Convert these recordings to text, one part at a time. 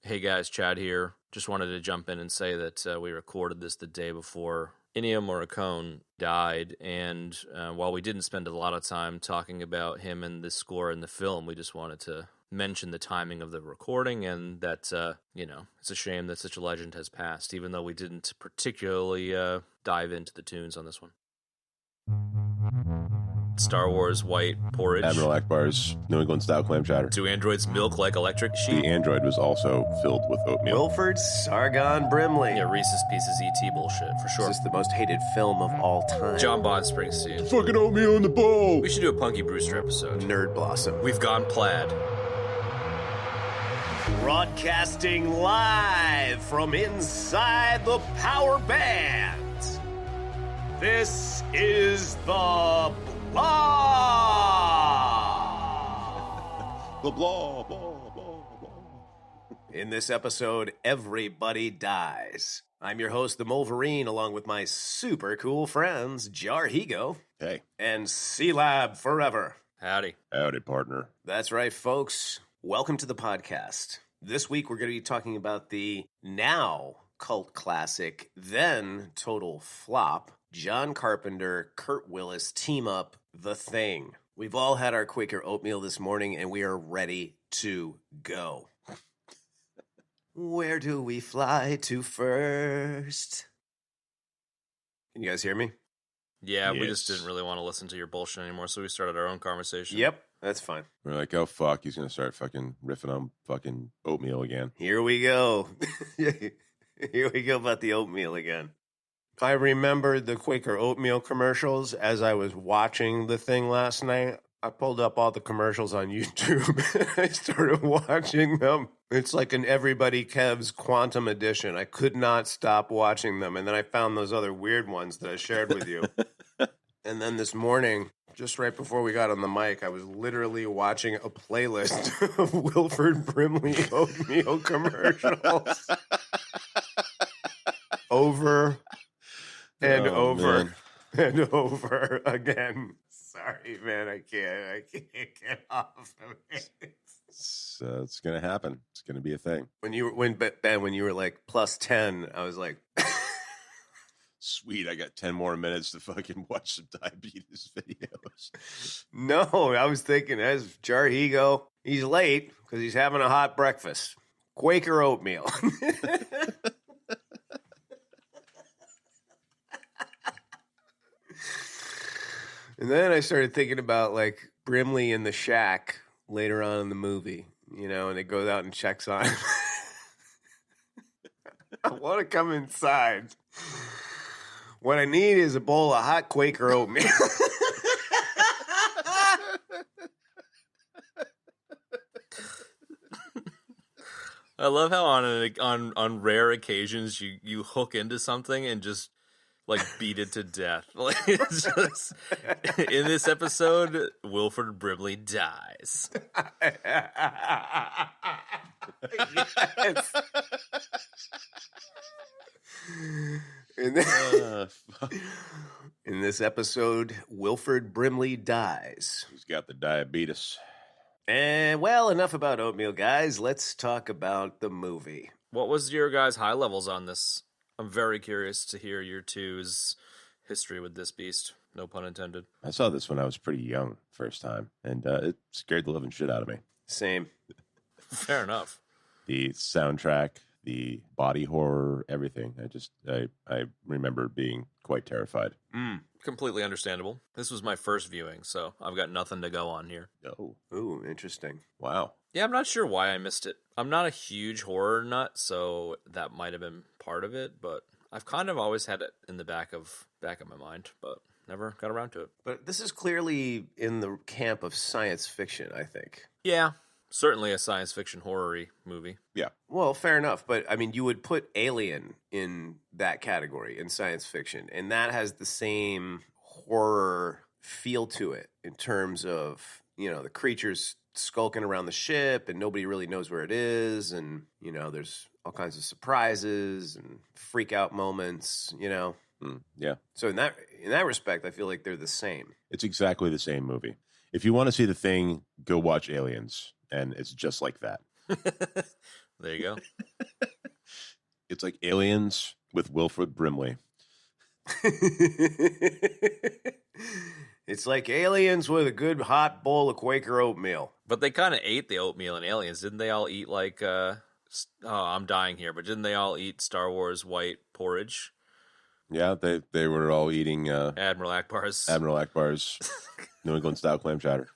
Hey guys, Chad here. Just wanted to jump in and say that we recorded this the day before Ennio Morricone died, and while we didn't spend a lot of time talking about him and the score in the film, we just wanted to mention the timing of the recording and that, it's a shame that such a legend has passed, even though we didn't particularly dive into the tunes on this one. Star Wars white porridge. Admiral Ackbar's New England style clam chowder. Do androids milk like electric sheep? The android was also filled with oatmeal. Wilford, Sargon, Brimley. Yeah, Reese's Pieces ET bullshit, for sure. Is this the most hated film of all time? John Springsteen. Fucking oatmeal in the bowl! We should do a Punky Brewster episode. Nerd Blossom. We've gone plaid. Broadcasting live from inside the power band. This is the Blah! The blah, blah, blah, blah. In this episode, everybody dies. I'm your host, the Wolverine, along with my super cool friends, Jar Higo. Hey. And C-Lab Forever. Howdy. Howdy, partner. That's right, folks. Welcome to the podcast. This week, we're going to be talking about the now cult classic, then total flop, John Carpenter, Kurt Willis team up, The Thing. We've all had our Quaker Oatmeal this morning, and we are ready to go. Where do we fly to first? Can you guys hear me? Yeah, we Yes. just didn't really want to listen to your bullshit anymore, so we started our own conversation. Yep, that's fine. We're like, oh, fuck, he's going to start fucking riffing on fucking oatmeal again. Here we go. Here we go about the oatmeal again. I remembered the Quaker Oatmeal commercials as I was watching The Thing last night. I pulled up all the commercials on YouTube and I started watching them. It's like an Everybody Kev's Quantum Edition. I could not stop watching them. And then I found those other weird ones that I shared with you. And then this morning, just right before we got on the mic, I was literally watching a playlist of Wilford Brimley oatmeal commercials. Over and over and over again. Sorry, man, I can't get off of it. It's going to happen. It's going to be a thing. When you were like plus 10, I was like, Sweet, I got 10 more minutes to fucking watch some diabetes videos. no, I was thinking as Jar Higo, he's late because he's having a hot breakfast. Quaker Oatmeal. And then I started thinking about, like, Brimley in the shack later on in the movie, and it goes out and checks on him. I want to come inside. What I need is a bowl of hot Quaker oatmeal. I love how on rare occasions you hook into something and just like beat it to death. Like it's just, in this episode, Wilford Brimley dies. Yes. In this episode, Wilford Brimley dies. He's got the diabetes. And, well, enough about oatmeal, guys. Let's talk about the movie. What was your guys' high levels on this? I'm very curious to hear your two's history with this beast. No pun intended. I saw this when I was pretty young first time, and it scared the living shit out of me. Same. Fair enough. The soundtrack, the body horror, everything. I remember being quite terrified. Completely understandable. This was my first viewing, so I've got nothing to go on here. Oh, Ooh, interesting. wow. Yeah, I'm not sure why I missed it. I'm not a huge horror nut, so that might have been part of it, but I've kind of always had it in the back of my mind, but never got around to it. But this is clearly in the camp of science fiction, I think. Yeah, certainly a science fiction horror-y movie. Yeah. Well, fair enough, but I mean, you would put Alien in that category in science fiction, and that has the same horror feel to it in terms of, the creatures skulking around the ship and nobody really knows where it is, and, there's all kinds of surprises and freak out moments, Yeah. So in that respect, I feel like they're the same. It's exactly the same movie. If you want to see The Thing, go watch Aliens, and it's just like that. There you go. It's like Aliens with Wilford Brimley. It's like Aliens with a good hot bowl of Quaker oatmeal. But they kind of ate the oatmeal in Aliens. Didn't they all eat like, I'm dying here, but didn't they all eat Star Wars white porridge? Yeah, they were all eating Admiral Ackbar's. New England style clam chowder.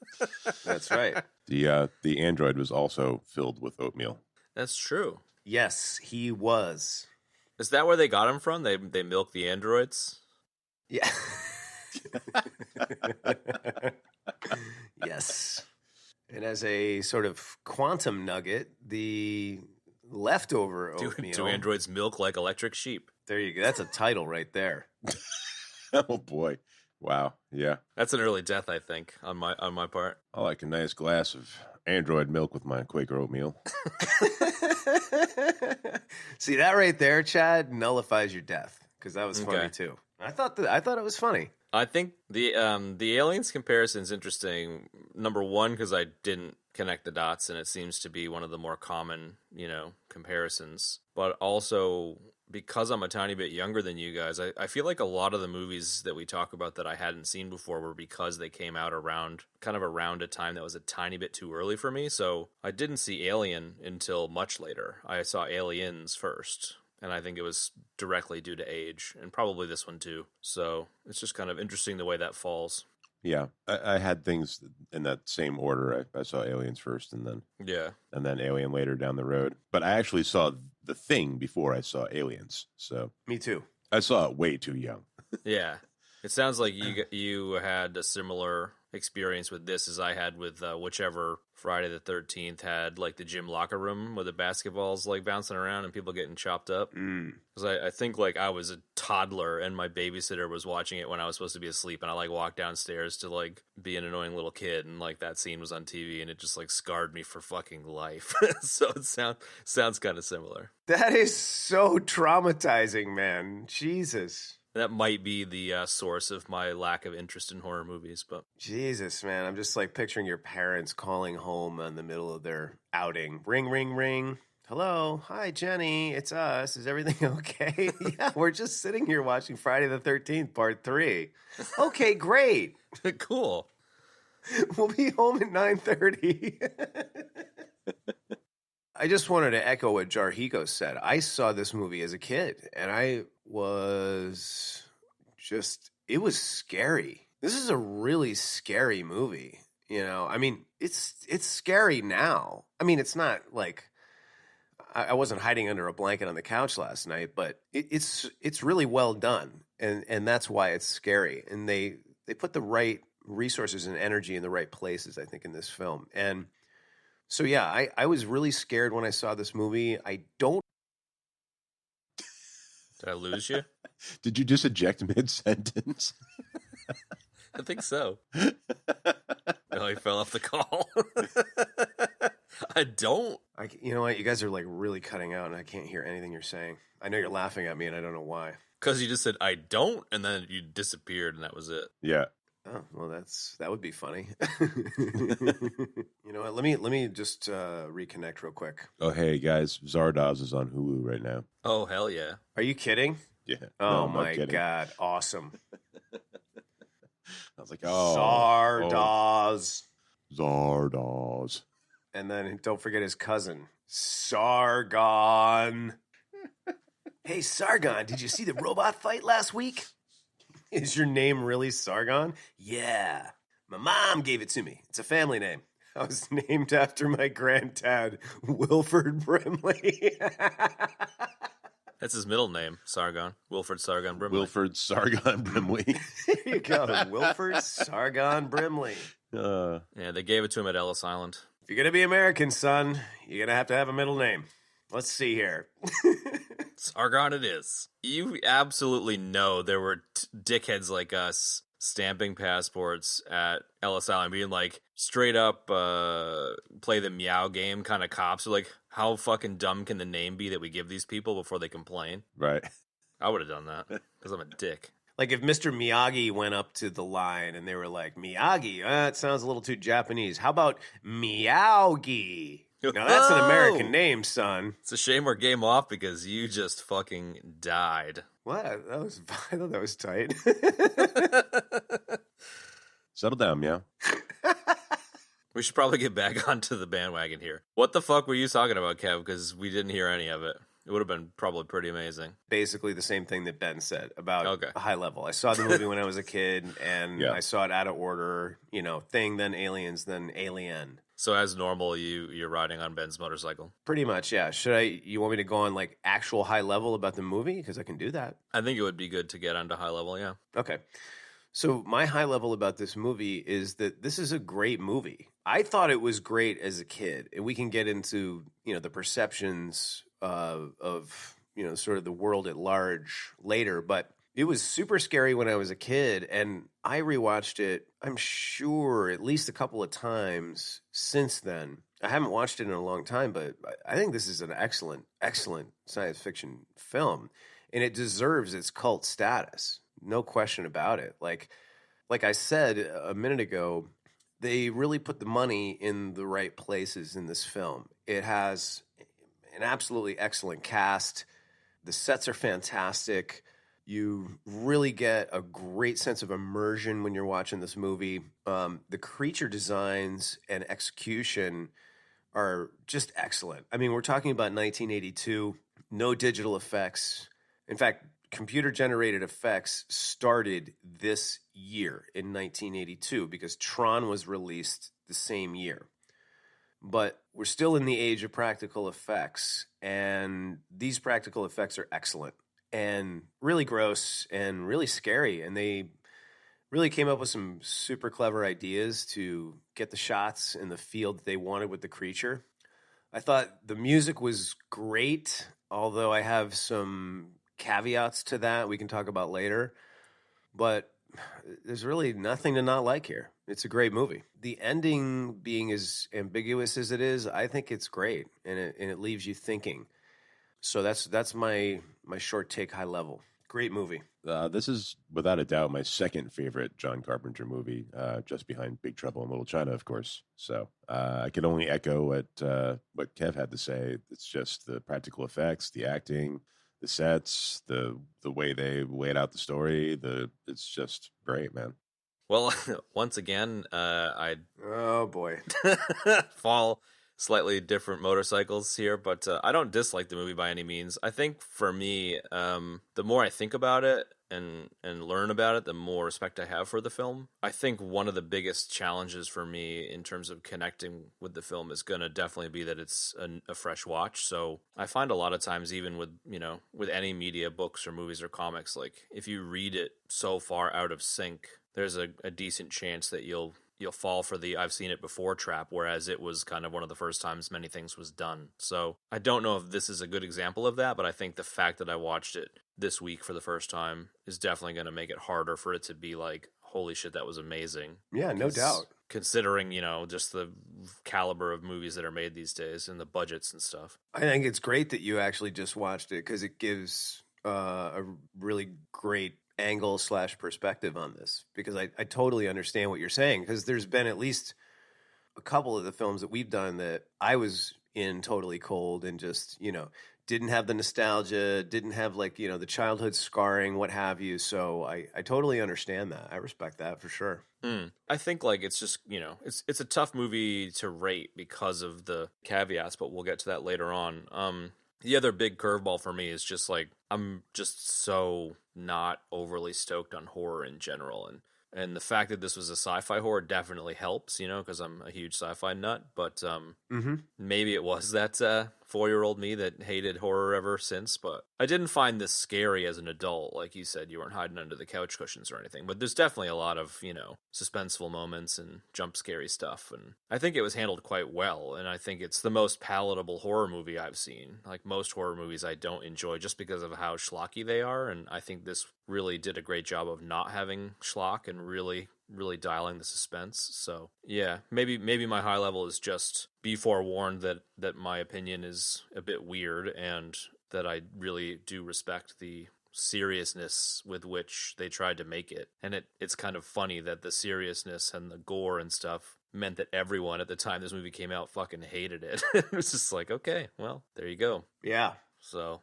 That's right. The android was also filled with oatmeal. That's true. Yes, he was. Is that where they got him from? They milk the androids? Yeah. Yes. And as a sort of quantum nugget, the leftover oatmeal. Do androids milk like electric sheep? There you go. That's a title right there. Oh boy. Wow. Yeah. That's an early death, I think, on my part. I like a nice glass of android milk with my Quaker oatmeal. See, that right there, Chad, nullifies your death, because that was funny Okay. too. I thought it was funny. I think the aliens comparison is interesting. Number one, because I didn't connect the dots, and it seems to be one of the more common, comparisons. But also because I'm a tiny bit younger than you guys, I feel like a lot of the movies that we talk about that I hadn't seen before were because they came out around a time that was a tiny bit too early for me. So I didn't see Alien until much later. I saw Aliens first. And I think it was directly due to age, and probably this one too. So it's just kind of interesting the way that falls. Yeah, I had things in that same order. I saw Aliens first, and then Alien later down the road. But I actually saw The Thing before I saw Aliens. So Me too. I saw it way too young. Yeah. It sounds like you had a similar experience with this as I had with whichever Friday the 13th had like the gym locker room with the basketballs like bouncing around and people getting chopped up. Because I think like I was a toddler and my babysitter was watching it when I was supposed to be asleep, and I like walked downstairs to like be an annoying little kid, and like that scene was on TV and it just like scarred me for fucking life. So it sounds kind of similar. That is so traumatizing, man. Jesus. That might be the source of my lack of interest in horror movies, but Jesus, man. I'm just like picturing your parents calling home in the middle of their outing. Ring, ring, ring. Hello. Hi, Jenny. It's us. Is everything okay? Yeah, we're just sitting here watching Friday the 13th, part 3. Okay, great. cool. We'll be home at 9:30. I just wanted to echo what Jarhiko said. I saw this movie as a kid, and it was scary. This is a really scary movie. I mean, it's scary now. I mean, it's not like I wasn't hiding under a blanket on the couch last night, but it's really well done, and that's why it's scary. And they put the right resources and energy in the right places, I think, in this film. And so, yeah, I was really scared when I saw this movie. I don't. Did I lose you? Did you just eject mid-sentence? I think so. Oh, he fell off the call. I don't. You know what? You guys are like really cutting out, and I can't hear anything you're saying. I know you're laughing at me, and I don't know why. Because you just said, I don't, and then you disappeared, and that was it. Yeah. Oh, well, that would be funny. You know what? Let me just reconnect real quick. Oh, hey, guys. Zardoz is on Hulu right now. Oh, hell yeah. Are you kidding? Yeah. Oh, No, I'm not my kidding. God. Awesome. I was like, oh. Zardoz. Zardoz. And then don't forget his cousin, Sargon. Hey, Sargon, did you see the robot fight last week? Is your name really Sargon? Yeah. My mom gave it to me. It's a family name. I was named after my granddad, Wilford Brimley. That's his middle name, Sargon. Wilford Sargon Brimley. Wilford Sargon Brimley. There you go. Wilford Sargon Brimley. Yeah, they gave it to him at Ellis Island. If you're going to be American, son, you're going to have a middle name. Let's see here. Sargon it is. You absolutely know there were dickheads like us stamping passports at Ellis Island, being like straight up play the Meow game kind of cops. Are like, how fucking dumb can the name be that we give these people before they complain? Right. I would have done that because I'm a dick. Like if Mr. Miyagi went up to the line and they were like, Miyagi, it sounds a little too Japanese. How about Meowgi? Now that's an American name, son. It's a shame we're game off because you just fucking died. What? I thought that was tight. Settle down, Meow. We should probably get back onto the bandwagon here. What the fuck were you talking about, Kev? Because we didn't hear any of it. It would have been probably pretty amazing. Basically the same thing that Ben said about High Level. I saw the movie when I was a kid, and I saw it out of order. You know, Thing, then Aliens, then Alien. So as normal, you're riding on Ben's motorcycle? Pretty much, yeah. You want me to go on like actual high level about the movie? Because I can do that. I think it would be good to get onto high level, yeah. Okay. So my high level about this movie is that this is a great movie. I thought it was great as a kid. And we can get into, the perceptions of sort of the world at large later. But it was super scary when I was a kid, and I rewatched it, I'm sure, at least a couple of times since then. I haven't watched it in a long time, but I think this is an excellent, excellent science fiction film, and it deserves its cult status. No question about it. Like I said a minute ago, they really put the money in the right places in this film. It has an absolutely excellent cast. The sets are fantastic. You really get a great sense of immersion when you're watching this movie. The creature designs and execution are just excellent. I mean, we're talking about 1982, no digital effects. In fact, computer-generated effects started this year in 1982 because Tron was released the same year. But we're still in the age of practical effects, and these practical effects are excellent and really gross and really scary. And they really came up with some super clever ideas to get the shots in the field that they wanted with the creature. I thought the music was great, although I have some caveats to that we can talk about later. But there's really nothing to not like here. It's a great movie. The ending being as ambiguous as it is, I think it's great, and it leaves you thinking. So that's my short take, high level. Great movie. This is without a doubt my second favorite John Carpenter movie, just behind Big Trouble in Little China, of course. So I can only echo what Kev had to say. It's just the practical effects, the acting, the sets, the way they laid out the story. It's just great, man. Well, once again, oh boy, fall slightly different motorcycles here, but I don't dislike the movie by any means. I think for me, the more I think about it and learn about it, the more respect I have for the film. I think one of the biggest challenges for me in terms of connecting with the film is going to definitely be that it's a fresh watch. So I find a lot of times, even with any media, books or movies or comics, like if you read it so far out of sync, there's a decent chance that you'll fall for the I've seen it before trap, whereas it was kind of one of the first times many things was done. So I don't know if this is a good example of that, but I think the fact that I watched it this week for the first time is definitely going to make it harder for it to be like, holy shit, that was amazing. Yeah, no doubt. Considering, just the caliber of movies that are made these days and the budgets and stuff. I think it's great that you actually just watched it because it gives a really great angle / perspective on this, because I totally understand what you're saying, because there's been at least a couple of the films that we've done that I was in totally cold and just didn't have the nostalgia, didn't have the childhood scarring, what have you. So I totally understand that. I respect that for sure. I think it's just it's a tough movie to rate because of the caveats, but we'll get to that later on. The other big curveball for me is just I'm just so not overly stoked on horror in general. And the fact that this was a sci-fi horror definitely helps, because I'm a huge sci-fi nut. But maybe it was that 4-year-old me that hated horror ever since. But I didn't find this scary as an adult. Like you said, you weren't hiding under the couch cushions or anything. But there's definitely a lot of, suspenseful moments and jump scary stuff. And I think it was handled quite well. And I think it's the most palatable horror movie I've seen. Like most horror movies I don't enjoy just because of how schlocky they are. And I think this really did a great job of not having schlock and really dialing the suspense. So yeah, maybe my high level is just be forewarned that my opinion is a bit weird and that I really do respect the seriousness with which they tried to make it. And it's kind of funny that the seriousness and the gore and stuff meant that everyone at the time this movie came out fucking hated it. It was just like, okay, well, there you go. Yeah. So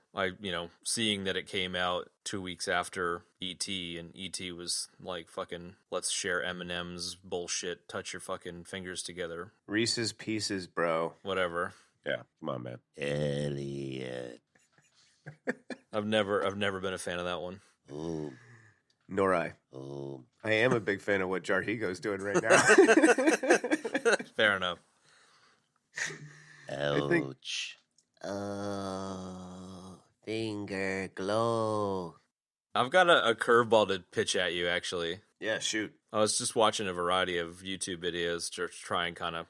seeing that it came out 2 weeks after E.T. and E.T. was like fucking let's share M&M's bullshit, touch your fucking fingers together. Reese's Pieces, bro. Whatever. Yeah, come on, man. Elliot. I've never been a fan of that one. Ooh. Nor I. Oh, I am a big fan of what Jarhigo's doing right now. Fair enough. Ouch. Oh, finger glow. I've got a curveball to pitch at you, actually. Yeah, shoot. I was just watching a variety of YouTube videos to try and kind of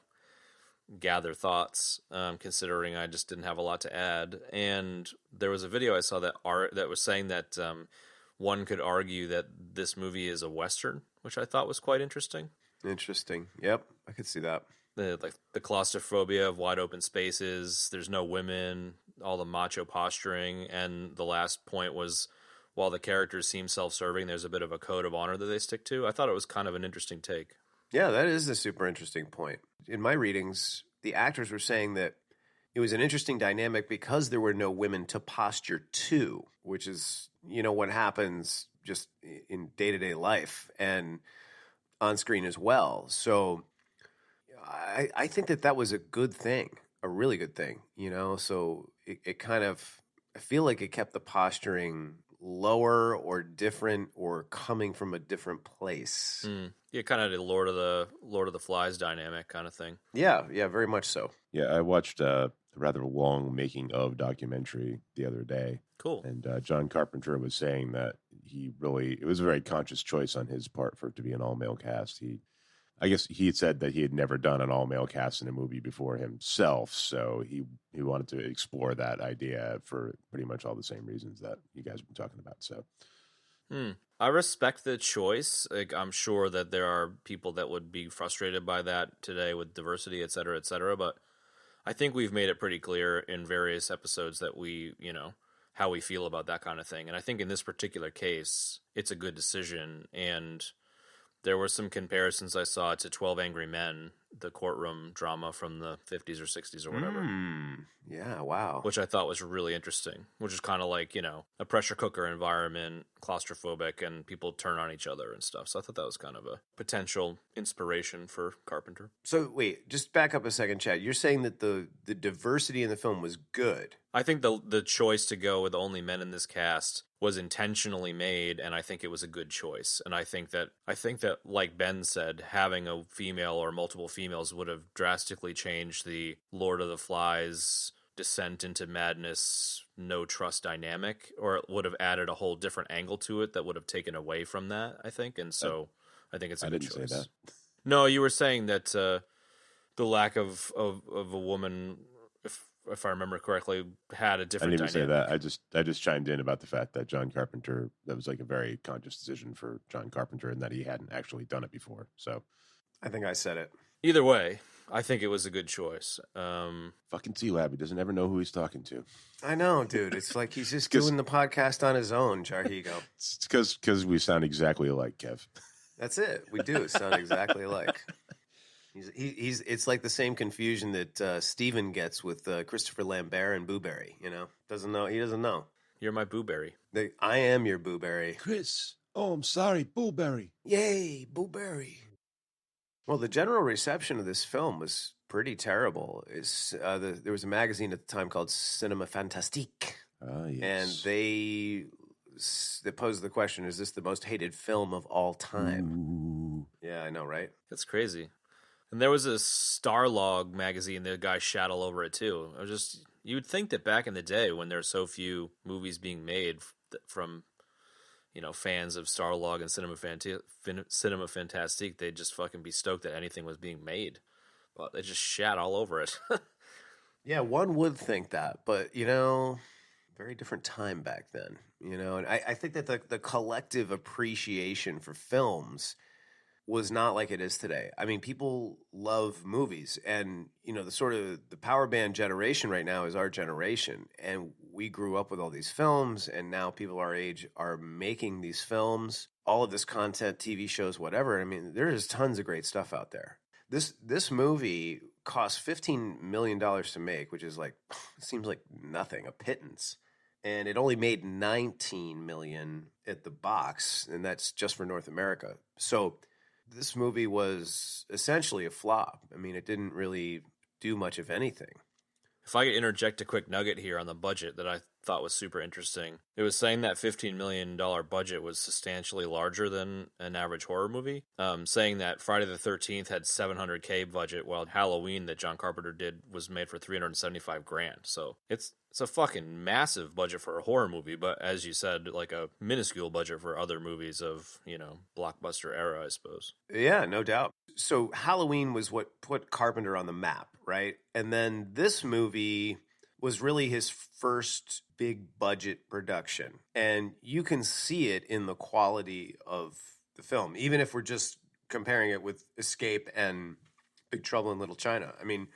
gather thoughts, considering I just didn't have a lot to add. And there was a video I saw that was saying that one could argue that this movie is a Western, which I thought was quite interesting. Interesting. Yep, I could see that. The claustrophobia of wide open spaces, there's no women, all the macho posturing, and the last point was, while the characters seem self-serving, there's a bit of a code of honor that they stick to. I thought it was kind of an interesting take. Yeah, that is a super interesting point. In my readings, the actors were saying that it was an interesting dynamic because there were no women to posture to, which is, what happens just in day-to-day life and on screen as well. So I think that was a good thing, a really good thing, so it kind of, I feel like it kept the posturing lower or different or coming from a different place. Yeah, kind of the Lord of the Flies dynamic kind of thing. Yeah, very much so. yeah. I watched a rather long making of documentary the other day. Cool. And John Carpenter was saying that it was a very conscious choice on his part for it to be an all-male cast. I guess he had said that he had never done an all-male cast in a movie before himself, so he wanted to explore that idea for pretty much all the same reasons that you guys have been talking about. So, I respect the choice. Like, I'm sure that there are people that would be frustrated by that today with diversity, et cetera, but I think we've made it pretty clear in various episodes that we, how we feel about that kind of thing. And I think in this particular case, it's a good decision. And there were some comparisons I saw to 12 Angry Men, the courtroom drama from the 50s or 60s or whatever. Yeah, wow. Which I thought was really interesting, which is kind of like, a pressure cooker environment, claustrophobic, and people turn on each other and stuff. So I thought that was kind of a potential inspiration for Carpenter. So wait, just back up a second, Chad. You're saying that the diversity in the film was good. I think the choice to go with only men in this cast was intentionally made, and I think it was a good choice. And I think that, like Ben said, having a female or multiple females would have drastically changed the Lord of the Flies descent into madness, no trust dynamic, or it would have added a whole different angle to it that would have taken away from that, I think. And so I think it's a good choice. I didn't say that. No, you were saying that the lack of a woman, if I remember correctly, had a different dynamic. I didn't even say that. I just chimed in about the fact that John Carpenter, that was like a very conscious decision for John Carpenter and that he hadn't actually done it before. So I think I said it. Either way, I think it was a good choice. Fucking T-Lab, he doesn't ever know who he's talking to. I know, dude. It's like he's just doing the podcast on his own, Jarhigo. It's because we sound exactly alike, Kev. That's it. We do sound exactly alike. He's it's like the same confusion that Steven gets with Christopher Lambert and Booberry. Doesn't know. He doesn't know. You're my Booberry. I am your Booberry. Chris. Oh, I'm sorry, Booberry. Yay, Booberry. Well, the general reception of this film was pretty terrible. There was a magazine at the time called Cinema Fantastique. Yes. And they posed the question, is this the most hated film of all time? Ooh. Yeah, I know, right? That's crazy. And there was a Starlog magazine, the guy shat all over it too. You would think that back in the day when there were so few movies being made from fans of Starlog and Cinema Fantastique, they'd just fucking be stoked that anything was being made. But they just shat all over it. Yeah, one would think that, but very different time back then. And I think that the collective appreciation for films was not like it is today. I mean, people love movies, and the power band generation right now is our generation, and we grew up with all these films, and now people our age are making these films, all of this content, TV shows, whatever. I mean, there's tons of great stuff out there. This movie cost $15 million to make, which is like, it seems like nothing, a pittance. And it only made $19 million at the box, and that's just for North America. So this movie was essentially a flop. I mean, it didn't really do much of anything. If I could interject a quick nugget here on the budget that I thought was super interesting. It was saying that $15 million budget was substantially larger than an average horror movie, saying that Friday the 13th had $700K budget, while Halloween that John Carpenter did was made for $375,000. So it's a fucking massive budget for a horror movie, but as you said, like a minuscule budget for other movies of, blockbuster era, I suppose. Yeah, no doubt. So Halloween was what put Carpenter on the map, right? And then this movie was really his first big budget production. And you can see it in the quality of the film, even if we're just comparing it with Escape and Big Trouble in Little China. I mean,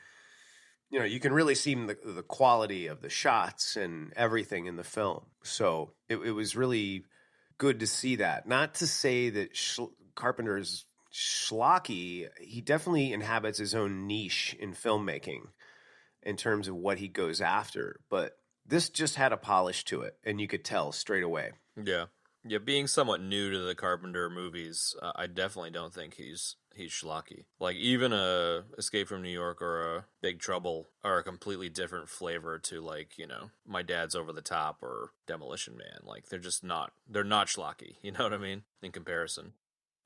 you can really see the quality of the shots and everything in the film. So it was really good to see that. Not to say that Carpenter is schlocky. He definitely inhabits his own niche in filmmaking in terms of what he goes after. But this just had a polish to it, and you could tell straight away. Yeah. Yeah, being somewhat new to the Carpenter movies, I definitely don't think he's schlocky. Like, even a Escape from New York or a Big Trouble are a completely different flavor to, like, My Dad's Over the Top or Demolition Man. Like, they're not schlocky, you know what I mean, in comparison.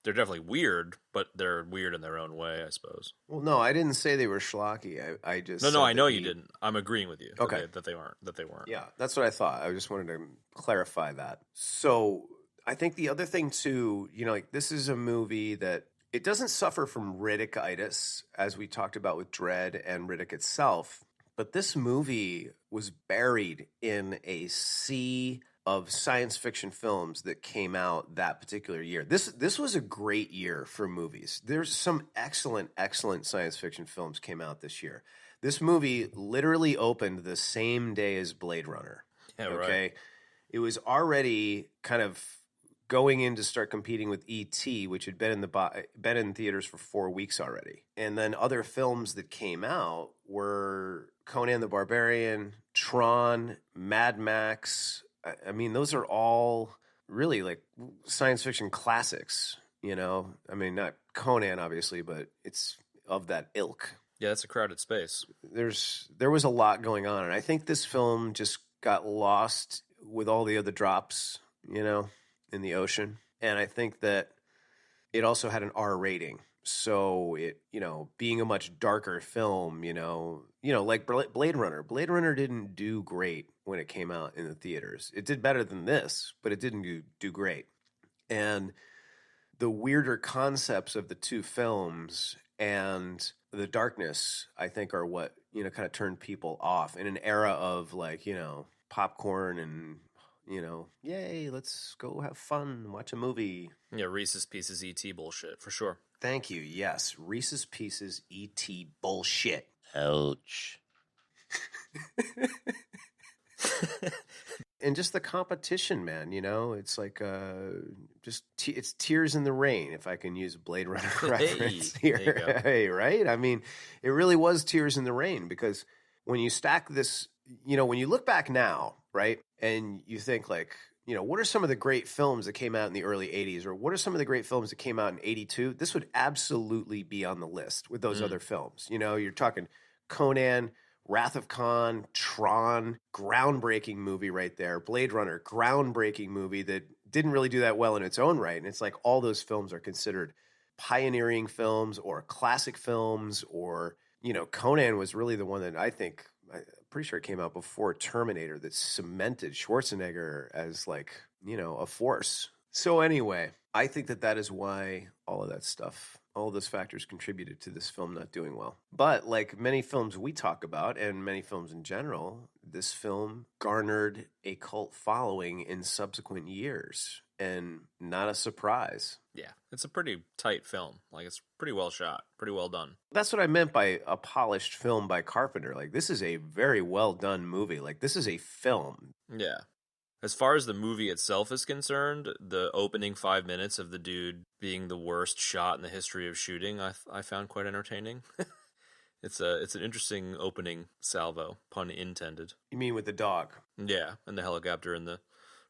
They're definitely weird, but they're weird in their own way, I suppose. Well, no, I didn't say they were schlocky. I just no, I know you didn't. I'm agreeing with you. Okay, that they weren't. Yeah, that's what I thought. I just wanted to clarify that. So I think the other thing too, this is a movie that it doesn't suffer from Riddick-itis, as we talked about with Dredd and Riddick itself. But this movie was buried in a sea of science fiction films that came out that particular year. This was a great year for movies. There's some excellent science fiction films came out this year. This movie literally opened the same day as Blade Runner. Yeah, okay? Right. It was already kind of going in to start competing with E.T., which had been in theaters for 4 weeks already. And then other films that came out were Conan the Barbarian, Tron, Mad Max. I mean, those are all really like science fiction classics, I mean, not Conan, obviously, but it's of that ilk. Yeah, it's a crowded space. There was a lot going on, and I think this film just got lost with all the other drops, in the ocean. And I think that it also had an R rating. So it, being a much darker film, like Blade Runner. Blade Runner didn't do great when it came out in the theaters. It did better than this, but it didn't do great. And the weirder concepts of the two films and the darkness, I think, are what, kind of turned people off in an era of like, popcorn and, yay, let's go have fun, watch a movie. Yeah, Reese's Pieces E.T. bullshit, for sure. Thank you. Yes, Reese's Pieces E.T. bullshit. Ouch. And just the competition, man, it's like it's Tears in the Rain, if I can use a Blade Runner reference here. There you go. Hey, right? I mean, it really was Tears in the Rain, because when you stack this, when you look back now, right, and you think like, what are some of the great films that came out in the early 80s, or what are some of the great films that came out in 82? This would absolutely be on the list with those other films. You're talking Conan, Wrath of Khan, Tron, groundbreaking movie right there. Blade Runner, groundbreaking movie that didn't really do that well in its own right. And it's like all those films are considered pioneering films or classic films, or, Conan was really the one that I'm pretty sure it came out before Terminator, that cemented Schwarzenegger as like, a force. So anyway, I think that is why all of that stuff All those factors contributed to this film not doing well. But like many films we talk about and many films in general, this film garnered a cult following in subsequent years, and not a surprise. Yeah, it's a pretty tight film. Like, it's pretty well shot, pretty well done. That's what I meant by a polished film by Carpenter. Like, this is a very well done movie. Like, this is a film. Yeah. As far as the movie itself is concerned, the opening 5 minutes of the dude being the worst shot in the history of shooting, I found quite entertaining. It's an interesting opening salvo, pun intended. You mean with the dog? Yeah, and the helicopter and the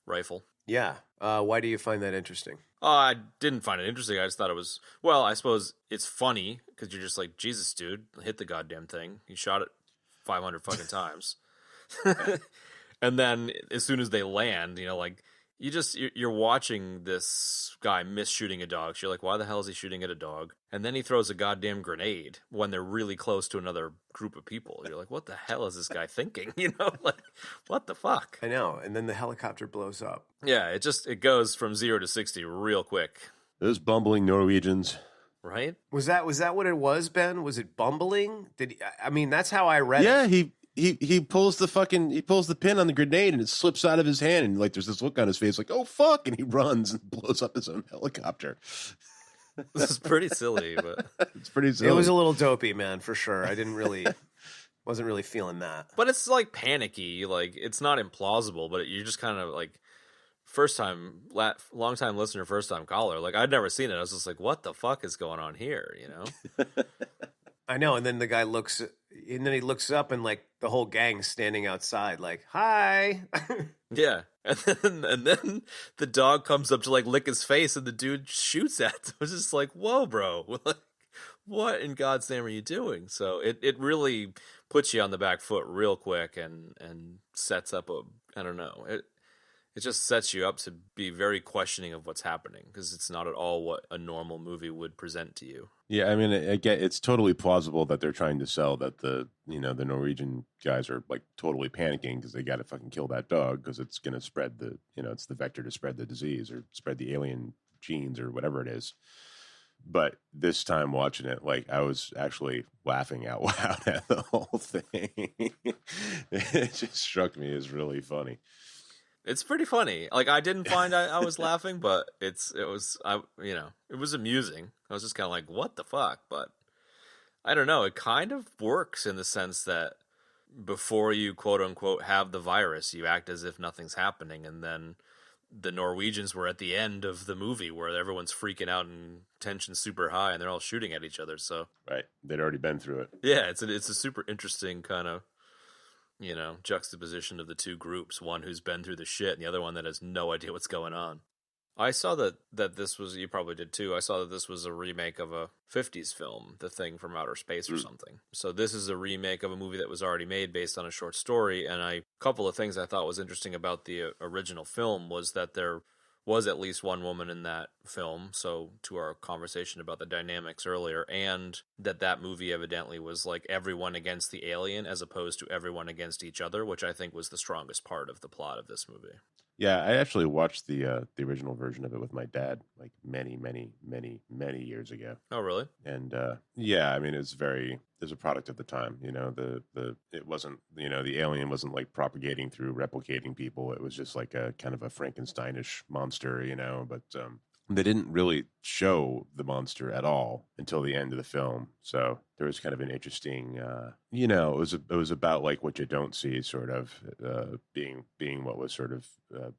rifle. Yeah. Why do you find that interesting? I didn't find it interesting. I just thought it was, well, I suppose it's funny because you're just like, Jesus, dude, hit the goddamn thing. You shot it 500 fucking times. And then as soon as they land, you know, like, you're watching this guy miss shooting a dog. So you're like, why the hell is he shooting at a dog? And then he throws a goddamn grenade when they're really close to another group of people. You're like, what the hell is this guy thinking? You know, like, what the fuck? I know. And then the helicopter blows up. Yeah, it goes from 0 to 60 real quick. Those bumbling Norwegians. Right? Was that what it was, Ben? Was it bumbling? I mean, that's how I read it. Yeah, he pulls the pin on the grenade and it slips out of his hand, and like there's this look on his face like, oh fuck, and he runs and blows up his own helicopter. This is pretty silly, but It's pretty silly. It was a little dopey, man, for sure. I wasn't really feeling that. but it's like panicky. Like, it's not implausible, but you're just kind of like, long time listener, first time caller. Like, I'd never seen it. I was just like, what the fuck is going on here? You know? I know. And then the guy looks up and like the whole gang's standing outside, like, hi. Yeah. And then the dog comes up to like lick his face, and the dude shoots at him. It's just like, whoa, bro. Like, what in God's name are you doing? So it really puts you on the back foot real quick and sets up I don't know. It just sets you up to be very questioning of what's happening, because it's not at all what a normal movie would present to you. Yeah, I mean, it's totally plausible that they're trying to sell that the Norwegian guys are like totally panicking because they got to fucking kill that dog because it's going to spread it's the vector to spread the disease or spread the alien genes or whatever it is. But this time watching it, like, I was actually laughing out loud at the whole thing. It just struck me as really funny. It's pretty funny. Like, I didn't find I was laughing, but it was amusing. I was just kind of like, what the fuck? But I don't know. It kind of works in the sense that before you quote unquote have the virus, you act as if nothing's happening, and then the Norwegians were at the end of the movie where everyone's freaking out and tension's super high and they're all shooting at each other. So Right, they'd already been through it. yeah, it's a super interesting kind of, juxtaposition of the two groups, one who's been through the shit and the other one that has no idea what's going on. I saw that this was, you probably did too, I saw that this was a remake of a 50s film, The Thing from Outer Space or something. So this is a remake of a movie that was already made based on a short story, and a couple of things I thought was interesting about the original film was that there was at least one woman in that film, so to our conversation about the dynamics earlier, and that movie evidently was like everyone against the alien as opposed to everyone against each other, which I think was the strongest part of the plot of this movie. Yeah, I actually watched the original version of it with my dad like many, many, many, many years ago. Oh, really? And yeah, I mean, it was a product of the time. It wasn't, the alien wasn't like propagating through replicating people. It was just like a kind of a Frankensteinish monster, but they didn't really show the monster at all until the end of the film. So there was kind of an interesting, it was about like what you don't see, sort of being what was sort of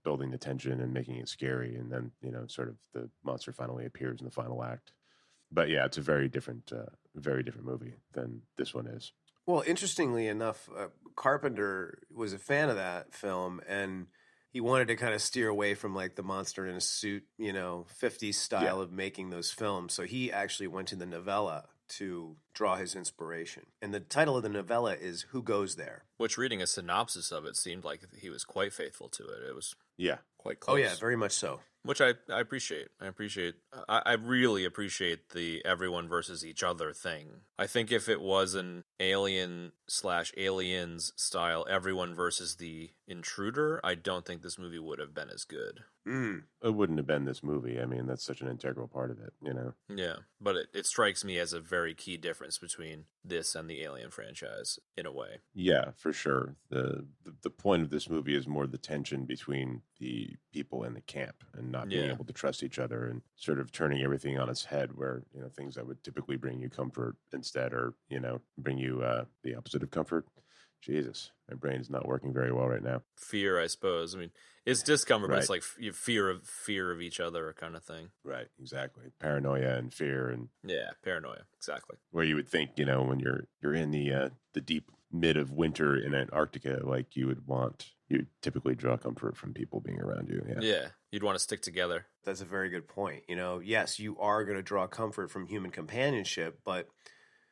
building the tension and making it scary, and then sort of the monster finally appears in the final act. But yeah, it's a very different movie than this one is. Well, interestingly enough, Carpenter was a fan of that film, and he wanted to kind of steer away from like the monster in a suit, 50s style of making those films. So he actually went to the Novella to draw his inspiration. And the title of the novella is Who Goes There? Which, reading a synopsis of it, seemed like he was quite faithful to it. It was quite close. Oh, yeah, very much so. Which I appreciate. I really appreciate the everyone versus each other thing. I think if it was an Alien/Aliens style everyone versus the intruder, I don't think this movie would have been as good. It wouldn't have been this movie. I mean, that's such an integral part of it, you know? Yeah, but it strikes me as a very key difference between this and the Alien franchise, in a way. Yeah, for sure. The point of this movie is more the tension between the people in the camp and not being able to trust each other, and sort of turning everything on its head, where, you know, things that would typically bring you comfort instead are, you know, bring you the opposite of comfort. Jesus, my brain is not working very well right now. Fear, I suppose. I mean, it's discomfort, but Right. it's like fear of each other kind of thing. Right, exactly. Paranoia and fear, and Yeah, paranoia, exactly. where you would think, you know, when you're in the deep mid of winter in Antarctica, like you typically draw comfort from people being around you. Yeah, you'd want to stick together. That's a very good point. You know, yes, you are going to draw comfort from human companionship, but,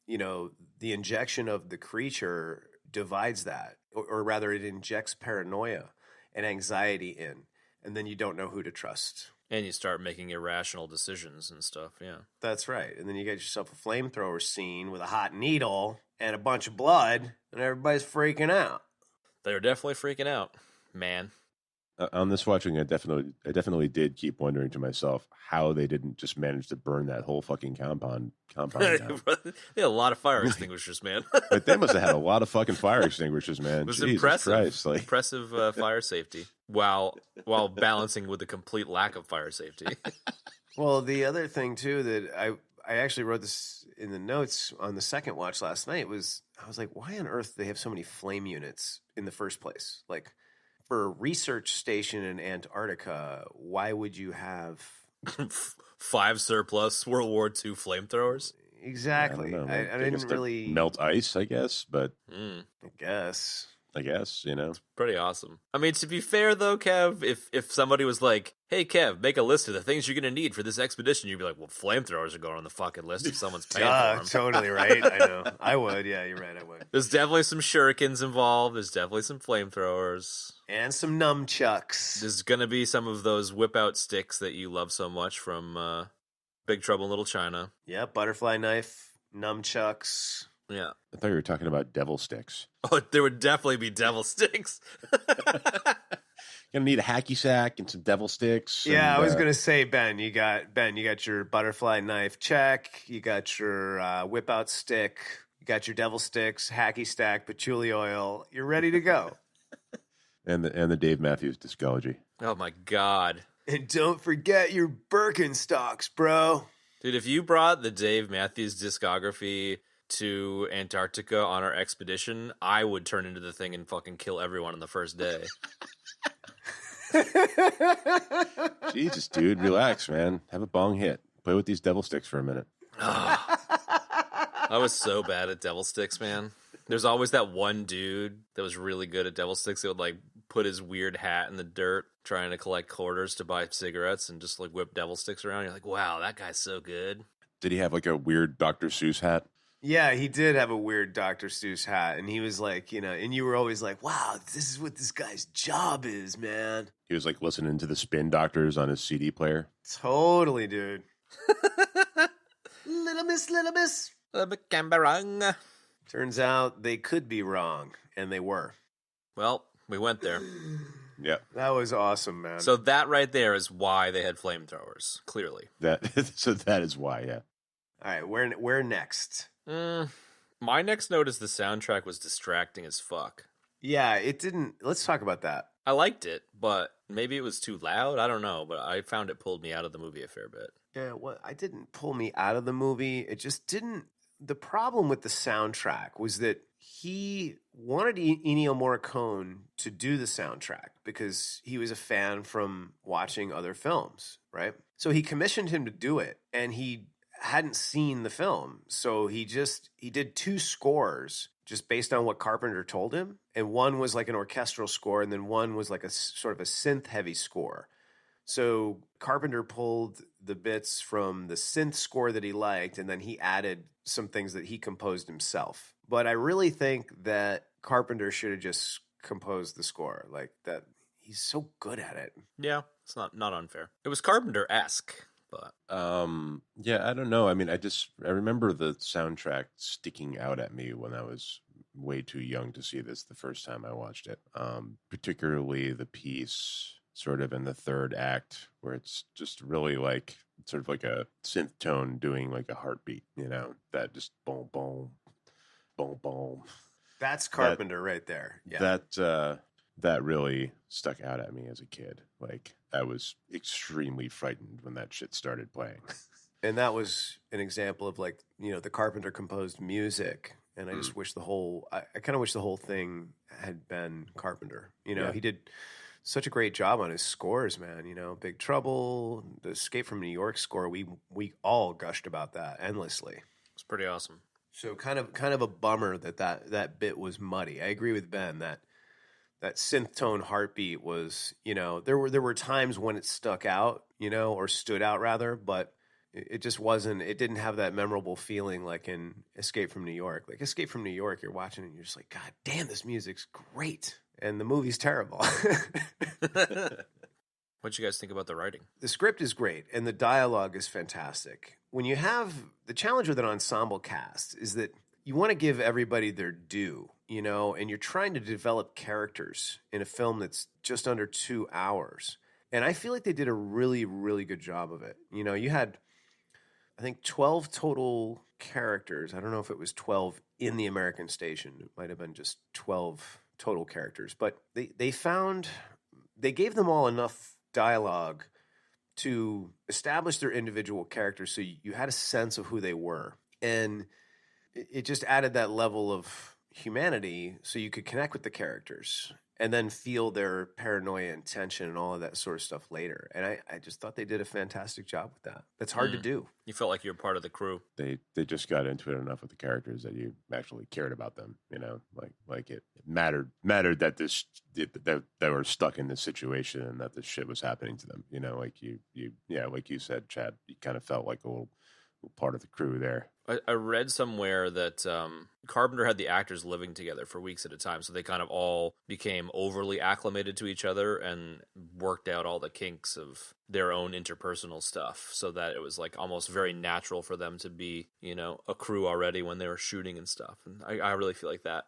you know, the injection of the creature divides that, or rather it injects paranoia and anxiety in, and then you don't know who to trust. And you start making irrational decisions and stuff, yeah. That's right. And then you get yourself a flamethrower scene with a hot needle and a bunch of blood, and everybody's freaking out. They're definitely freaking out, man. On this watching, I definitely did keep wondering to myself how they didn't just manage to burn that whole fucking compound down. They had a lot of fire extinguishers, man. But they must have had a lot of fucking fire extinguishers, man. It was Jesus impressive. Christ, like... Impressive fire safety while balancing with the complete lack of fire safety. Well, the other thing too that I actually wrote this in the notes on the second watch last night was, I was like, why on earth do they have so many flame units in the first place? Like, for a research station in Antarctica, why would you have 5 surplus World War II flamethrowers? Exactly. I didn't really melt ice, I guess, but I guess, you know. It's pretty awesome. I mean, to be fair, though, Kev, if somebody was like, hey, Kev, make a list of the things you're going to need for this expedition, you'd be like, well, flamethrowers are going on the fucking list if someone's paying for them. Totally right. I know. I would. Yeah, you're right. I would. There's definitely some shurikens involved. There's definitely some flamethrowers. And some nunchucks. There's going to be some of those whip-out sticks that you love so much from Big Trouble in Little China. Yeah, butterfly knife, nunchucks. Yeah. I thought you were talking about devil sticks. Oh, there would definitely be devil sticks. Gonna need a hacky sack and some devil sticks. Yeah, and, I was gonna say, Ben, you got your butterfly knife check. You got your whip out stick. You got your devil sticks, hacky stack, patchouli oil. You're ready to go. and the Dave Matthews discology. Oh my God. And don't forget your Birkenstocks, bro. Dude, if you brought the Dave Matthews discography to Antarctica on our expedition, I would turn into the thing and fucking kill everyone on the first day. Jesus, dude, relax, man. Have a bong hit. Play with these devil sticks for a minute. I was so bad at devil sticks, man. There's always that one dude that was really good at devil sticks that would like put his weird hat in the dirt trying to collect quarters to buy cigarettes and just like whip devil sticks around. You're like, wow, that guy's so good. Did he have like a weird Dr. Seuss hat? Yeah, he did have a weird Dr. Seuss hat, and he was like, you know, and you were always like, wow, this is what this guy's job is, man. He was like listening to the Spin Doctors on his CD player. Totally, dude. Little miss. Turns out they could be wrong, and they were. Well, we went there. Yeah. That was awesome, man. So that right there is why they had flamethrowers, clearly. So that is why, yeah. All right, where next? My next note is the soundtrack was distracting as fuck. Yeah, it didn't. Let's talk about that. I liked it, but maybe it was too loud. I don't know, but I found it pulled me out of the movie a fair bit. Yeah, well, I didn't pull me out of the movie. It just didn't. The problem with the soundtrack was that he wanted Ennio Morricone to do the soundtrack because he was a fan from watching other films, right? So he commissioned him to do it, and he hadn't seen the film. So he did 2 scores just based on what Carpenter told him. And one was like an orchestral score, and then one was like a sort of a synth heavy score. So Carpenter pulled the bits from the synth score that he liked, and then he added some things that he composed himself. But I really think that Carpenter should have just composed the score like that. He's so good at it. Yeah, it's not unfair. It was Carpenter-esque, but yeah, I don't know. I mean, I remember the soundtrack sticking out at me when I was way too young to see this the first time I watched it. Particularly the piece sort of in the third act where it's just really like sort of like a synth tone doing like a heartbeat, that just boom, boom, boom, boom. That's Carpenter right there. Yeah. That really stuck out at me as a kid. Like, I was extremely frightened when that shit started playing. And that was an example of like, the Carpenter composed music. And I just wish I kind of wish the whole thing had been Carpenter. He did such a great job on his scores, man. Big Trouble, the Escape from New York score, we all gushed about that endlessly. It's pretty awesome. So kind of a bummer that bit was muddy. I agree with Ben that synth tone heartbeat was, there were times when it stuck out, or stood out rather, but it just wasn't, it didn't have that memorable feeling like in Escape from New York. Like Escape from New York, you're watching it and you're just like, God damn, this music's great. And the movie's terrible. What'd you guys think about the writing? The script is great and the dialogue is fantastic. When you have the challenge with an ensemble cast is that you want to give everybody their due, and you're trying to develop characters in a film that's just under 2 hours. And I feel like they did a really, really good job of it. You had, I think, 12 total characters. I don't know if it was 12 in the American station. It might have been just 12 total characters. But they gave them all enough dialogue to establish their individual characters so you had a sense of who they were. And it just added that level of humanity so you could connect with the characters and then feel their paranoia and tension and all of that sort of stuff later. And I just thought they did a fantastic job with that. That's hard to do. You felt like you were part of the crew. They just got into it enough with the characters that you actually cared about them, like it mattered that that they were stuck in this situation and that this shit was happening to them, like like you said, Chad, you kind of felt like a little part of the crew there. I read somewhere that Carpenter had the actors living together for weeks at a time, so they kind of all became overly acclimated to each other and worked out all the kinks of their own interpersonal stuff, so that it was like almost very natural for them to be, a crew already when they were shooting and stuff. And I really feel like that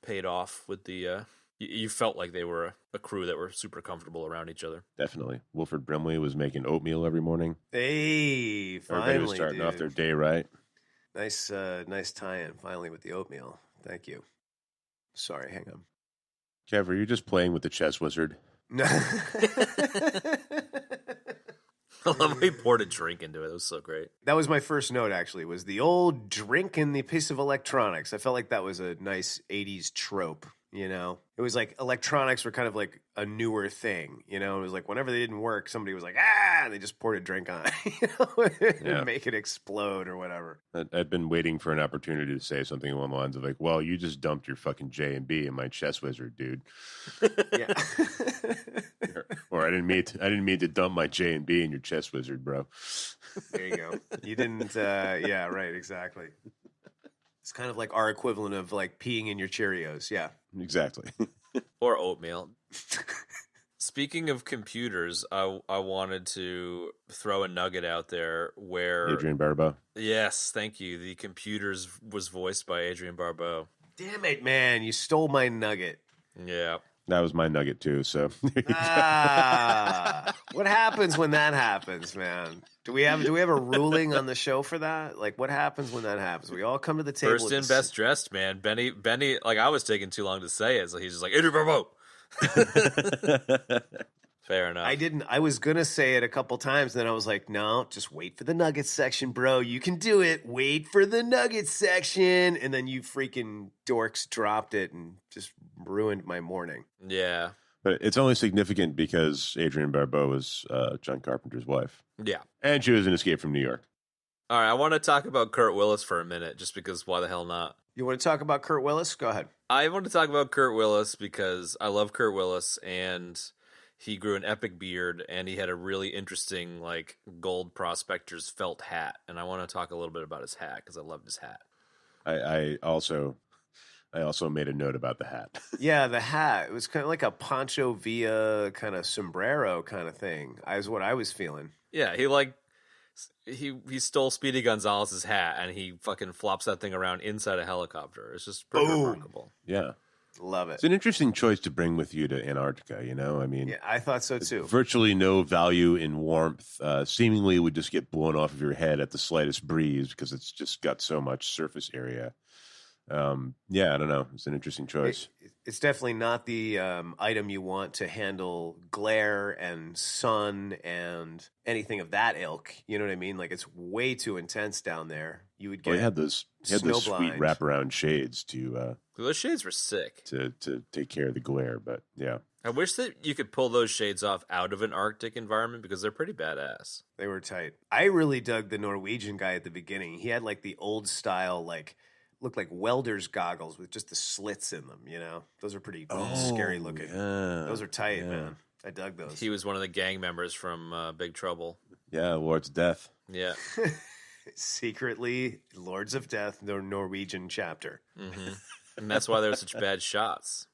paid off with the. You felt like they were a crew that were super comfortable around each other. Definitely. Wilford Brimley was making oatmeal every morning. Hey, finally, everybody was starting off their day right. Nice tie-in, finally, with the oatmeal. Thank you. Sorry, hang on. Kev, are you just playing with the chess wizard? No. I love how he poured a drink into it. It was so great. That was my first note, actually, was the old drink in the piece of electronics. I felt like that was a nice 80s trope. It was like electronics were kind of like a newer thing, it was like whenever they didn't work, somebody was like, and they just poured a drink on it, and make it explode or whatever. I'd been waiting for an opportunity to say something along the lines of like, well, you just dumped your fucking J&B in my chess wizard, dude. Yeah. or I didn't mean to dump my J&B in your chess wizard, bro. There you go. You didn't, yeah, right, exactly. It's kind of like our equivalent of like peeing in your Cheerios. Yeah. Exactly. Or oatmeal. Speaking of computers, I wanted to throw a nugget out there where... Adrienne Barbeau. Yes, thank you. The computers was voiced by Adrienne Barbeau. Damn it, man. You stole my nugget. Yeah. That was my nugget too, so... What happens when that happens, man? Do we have a ruling on the show for that? Like, what happens when that happens? We all come to the table. First in, best dressed, man. Benny, like, I was taking too long to say it, so he's just like, Adrienne Barbeau! Fair enough. I was going to say it a couple times, and then I was like, no, just wait for the Nuggets section, bro. You can do it. Wait for the Nuggets section. And then you freaking dorks dropped it and just ruined my morning. Yeah. But it's only significant because Adrienne Barbeau was John Carpenter's wife. Yeah. And she was in Escape from New York. All right, I want to talk about Kurt Willis for a minute, just because why the hell not? You want to talk about Kurt Willis? Go ahead. I want to talk about Kurt Willis because I love Kurt Willis, and he grew an epic beard, and he had a really interesting, like, gold prospector's felt hat. And I want to talk a little bit about his hat, because I loved his hat. I also made a note about the hat. Yeah, the hat. It was kind of like a Pancho Villa kind of sombrero kind of thing. Is what I was feeling. Yeah, he stole Speedy Gonzalez's hat, and he fucking flops that thing around inside a helicopter. It's just pretty remarkable. Yeah. Love it. It's an interesting choice to bring with you to Antarctica, you know? I mean, yeah, I thought so too. Virtually no value in warmth. Seemingly would just get blown off of your head at the slightest breeze because it's just got so much surface area. Yeah, I don't know. It's an interesting choice. It's definitely not the item you want to handle glare and sun and anything of that ilk. You know what I mean? Like, it's way too intense down there. You would get he had those sweet wraparound shades to those shades were sick to take care of the glare. But yeah, I wish that you could pull those shades off out of an Arctic environment because they're pretty badass. They were tight. I really dug the Norwegian guy at the beginning. He had like the old style, like, looked like welder's goggles with just the slits in them, you know? Those are pretty scary looking. Yeah, those are tight, man. I dug those. He was one of the gang members from Big Trouble. Yeah, Lord's Death. Yeah. Secretly, Lords of Death, the Norwegian chapter. Mm-hmm. And that's why they were such bad shots.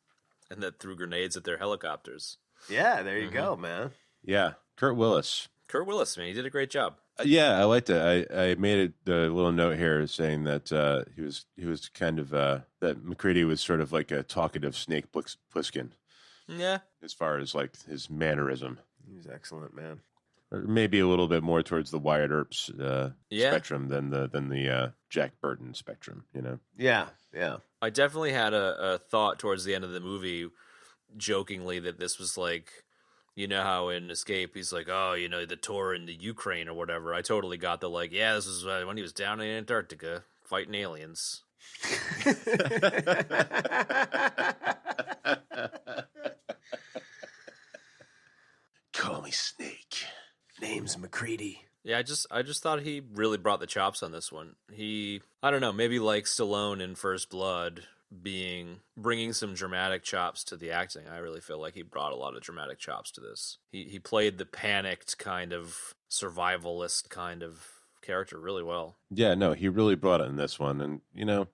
And that threw grenades at their helicopters. Yeah, there you go, man. Yeah, Kurt Willis. Kurt Willis, man, he did a great job. Yeah, I liked it. I made a little note here saying that he was kind of that McCready was sort of like a talkative Snake Plissken. Yeah, as far as like his mannerism, he was excellent, man. Or maybe a little bit more towards the Wyatt Earp's spectrum than the Jack Burton spectrum. You know? Yeah, yeah. I definitely had a thought towards the end of the movie, jokingly, that this was like, you know how in Escape he's like, oh, you know, the tour in the Ukraine or whatever. I totally got the like, yeah, this was when he was down in Antarctica fighting aliens. Call me Snake. Name's McCready. Yeah, I just thought he really brought the chops on this one. I don't know, maybe like Stallone in First Blood, bringing some dramatic chops to the acting. I really feel like he brought a lot of dramatic chops to this. He played the panicked kind of survivalist kind of character really well. Yeah, no, he really brought it in this one. And, you know,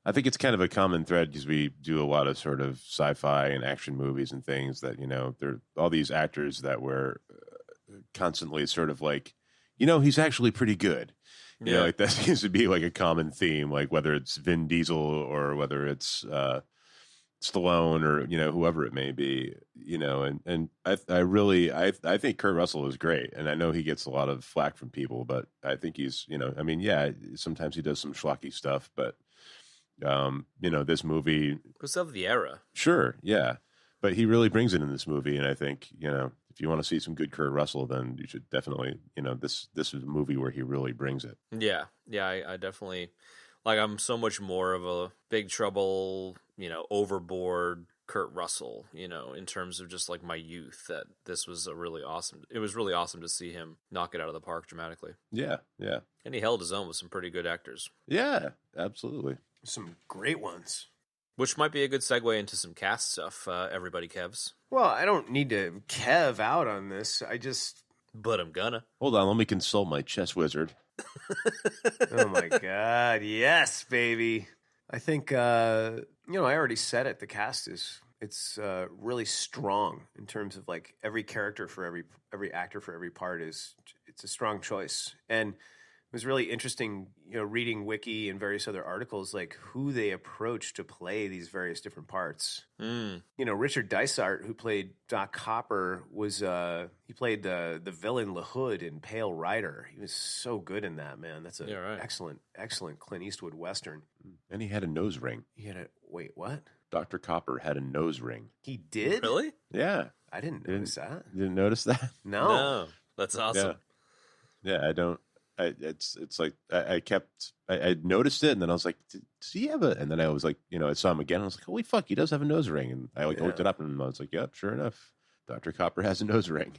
I think it's kind of a common thread because we do a lot of sort of sci-fi and action movies and things that, you know, there are all these actors that were constantly sort of like, you know, he's actually pretty good. You know, like that seems to be like a common theme, like whether it's Vin Diesel or whether it's Stallone or, you know, whoever it may be, you know, and I think Kurt Russell is great. And I know he gets a lot of flack from people, but I think he's, you know, I mean, yeah, sometimes he does some schlocky stuff, but, you know, this movie. Because of the era. Sure, yeah. But he really brings it in this movie. And I think, you know, if you want to see some good Kurt Russell, then you should definitely, you know, this is a movie where he really brings it. Yeah, I definitely, like, I'm so much more of a Big Trouble, you know, overboard Kurt Russell, you know, in terms of just like my youth, that this was it was really awesome to see him knock it out of the park dramatically. Yeah, yeah. And he held his own with some pretty good actors. Yeah, absolutely. Some great ones. Which might be a good segue into some cast stuff, everybody Kevs. Well, I don't need to Kev out on this. But I'm gonna. Hold on, let me consult my chess wizard. Oh my God, yes, baby. I think, you know, I already said it. The cast it's really strong in terms of like every character for every actor for every part it's a strong choice. And it was really interesting, you know, reading Wiki and various other articles, like who they approach to play these various different parts. You know, Richard Dysart, who played Doc Hopper, was he played the villain LaHood in Pale Rider. He was so good in that, man. That's excellent Clint Eastwood Western. And he had a nose ring. Wait, what? Dr. Copper had a nose ring. He did? Really? Yeah. I didn't notice that. You didn't notice that? No. That's awesome. Yeah, I don't. It's like I noticed it, and then I was like, does he have a? And then I was like, you know, I saw him again. And I was like, holy fuck, he does have a nose ring. And I looked it up, and I was like, yep, sure enough, Dr. Copper has a nose ring.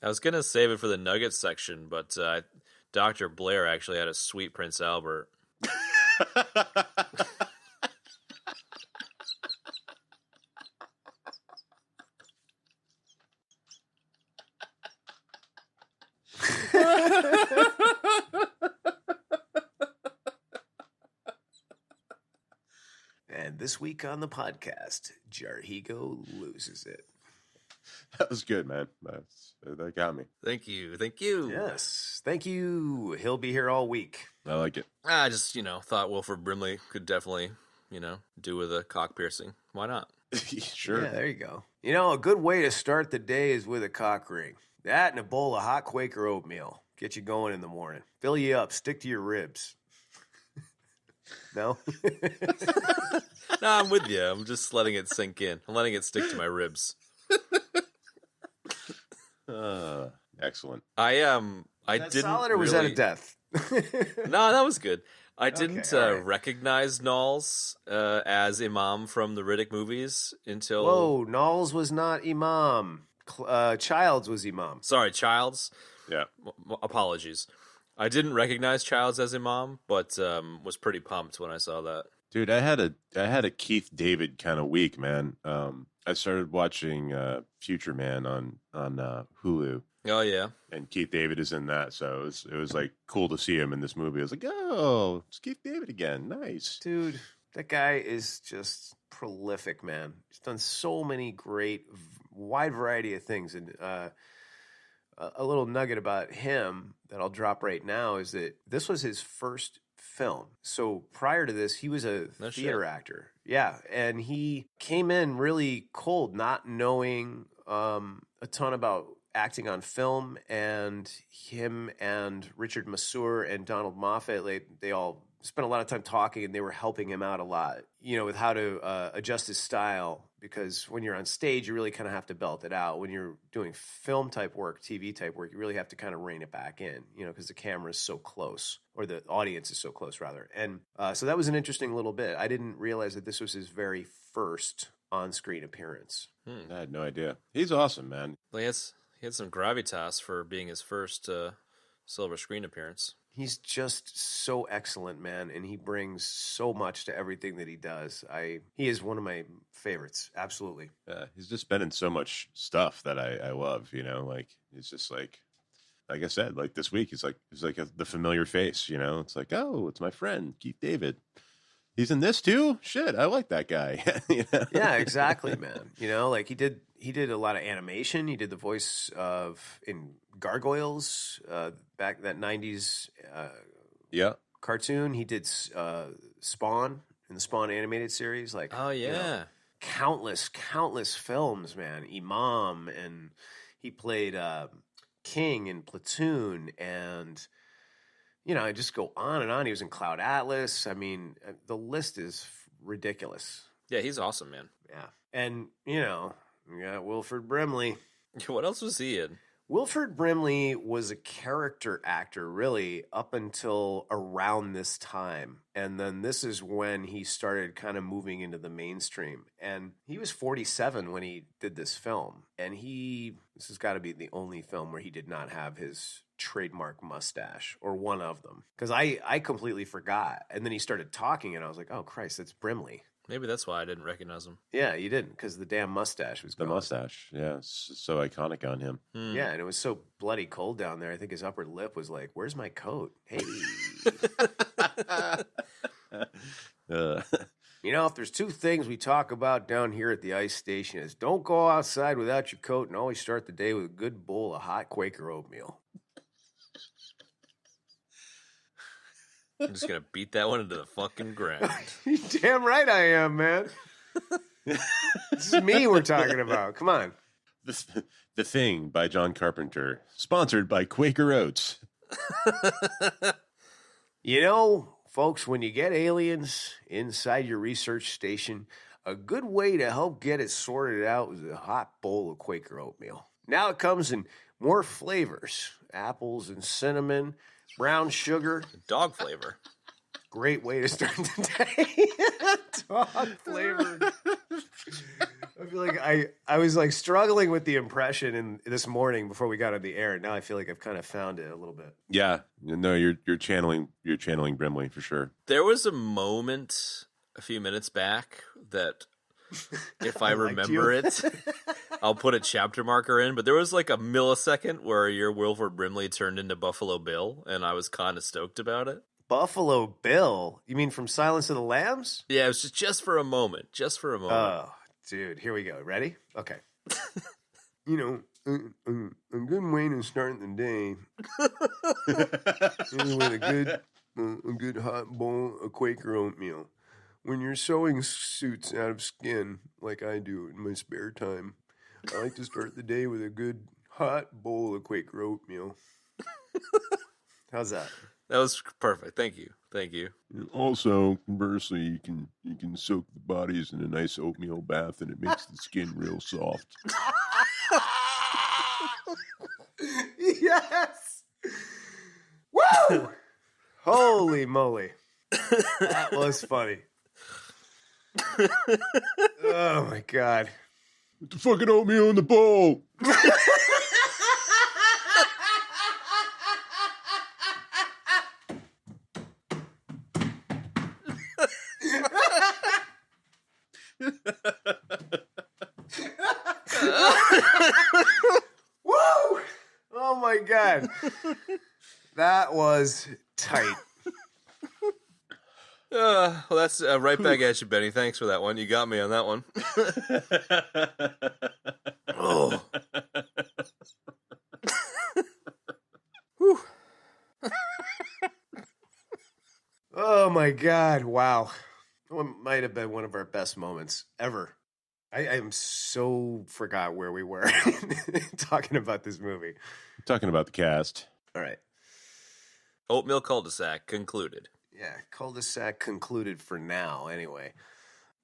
I was gonna save it for the Nuggets section, but Dr. Blair actually had a sweet Prince Albert. And this week on the podcast, Jarhigo loses it. That was good, man. That got me. Thank you. Thank you. Yes. Thank you. He'll be here all week. I like it. I just, thought Wilford Brimley could definitely, do with a cock piercing. Why not? Sure. Yeah, there you go. A good way to start the day is with a cock ring. That and a bowl of hot Quaker oatmeal. Get you going in the morning. Fill you up. Stick to your ribs. No? No, I'm with you. I'm just letting it sink in. I'm letting it stick to my ribs. Excellent. I that didn't solid or was that a death? No, that was good. I didn't right. recognize Knowles as Imam from the Riddick movies until... Whoa, Knowles was not Imam. Childs was Imam. Sorry, Childs. Yeah. Apologies. I didn't recognize Childs as Imam, but was pretty pumped when I saw that. Dude, I had a Keith David kind of week, man. I started watching Future Man on Hulu. Oh yeah, and Keith David is in that, so it was like cool to see him in this movie. I was like, oh, it's Keith David again, nice, dude. That guy is just prolific, man. He's done so many great, wide variety of things, and a little nugget about him that I'll drop right now is that this was his first film. So prior to this, he was a theater actor. Yeah, and he came in really cold, not knowing a ton about acting on film, and him and Richard Masur and Donald Moffat, they all spent a lot of time talking, and they were helping him out a lot, with how to adjust his style, because when you're on stage, you really kind of have to belt it out. When you're doing film type work, TV type work, you really have to kind of rein it back in, because the camera is so close, or the audience is so close, rather. And so that was an interesting little bit. I didn't realize that this was his very first on-screen appearance. I had no idea. He's awesome, man. Well, he had some gravitas for being his first silver screen appearance. He's just so excellent, man, and he brings so much to everything that he does. He is one of my favorites, absolutely. He's just been in so much stuff that I love, like he's just like I said, like this week, he's like the familiar face, it's like, oh, it's my friend Keith David. He's in this too? Shit, I like that guy. Yeah, exactly, man. Like he did a lot of animation. He did the voice in Gargoyles, back that 90s cartoon. He did Spawn in the Spawn animated series. Like, oh yeah, countless films, man. Imam, and he played King in Platoon, and I just go on and on. He was in Cloud Atlas. I mean, the list is ridiculous. Yeah, he's awesome, man. Yeah. And, we got Wilford Brimley. What else was he in? Wilford Brimley was a character actor, really, up until around this time. And then this is when he started kind of moving into the mainstream. And he was 47 when he did this film. And this has got to be the only film where he did not have his trademark mustache, or one of them, because I completely forgot, and then he started talking and I was like, oh Christ, that's Brimley. Maybe that's why I didn't recognize him. Yeah, you didn't, because the damn mustache was gone. The mustache, yeah, it's so iconic on him. Yeah, and it was so bloody cold down there. I think his upper lip was like, where's my coat? Hey. If there's two things we talk about down here at the ice station, is don't go outside without your coat, and always start the day with a good bowl of hot Quaker oatmeal. I'm just going to beat that one into the fucking ground. You're damn right I am, man. This is me we're talking about. Come on. The Thing by John Carpenter, sponsored by Quaker Oats. Folks, when you get aliens inside your research station, a good way to help get it sorted out is a hot bowl of Quaker oatmeal. Now it comes in more flavors: apples and cinnamon, brown sugar, dog flavor. Great way to start the day. Dog flavor. I feel like I was like struggling with the impression this morning before we got on the air. Now I feel like I've kind of found it a little bit. Yeah, no, you're channeling Brimley for sure. There was a moment a few minutes back that if I remember it. I'll put a chapter marker in, but there was like a millisecond where your Wilford Brimley turned into Buffalo Bill, and I was kind of stoked about it. Buffalo Bill? You mean from Silence of the Lambs? Yeah, it was just for a moment. Just for a moment. Oh, dude. Here we go. Ready? Okay. You know, a good way to start the day is with a good hot bowl of Quaker oatmeal. When you're sewing suits out of skin, like I do in my spare time, I like to start the day with a good hot bowl of Quaker oatmeal. How's that? That was perfect. Thank you. Thank you. Also, conversely, you can soak the bodies in a nice oatmeal bath, and it makes the skin real soft. Yes! Woo! Holy moly. That was funny. Oh my god. Put the fucking oatmeal in the bowl. Woo! Oh my god. That was tight. Well, that's right back at you, Benny. Thanks for that one. You got me on that one. Oh. Whew. Oh my god, wow. That might have been one of our best moments ever. I am so forgot where we were talking about this movie. Talking about the cast. All right. Oatmeal cul-de-sac concluded. Yeah, cul-de-sac concluded for now, anyway.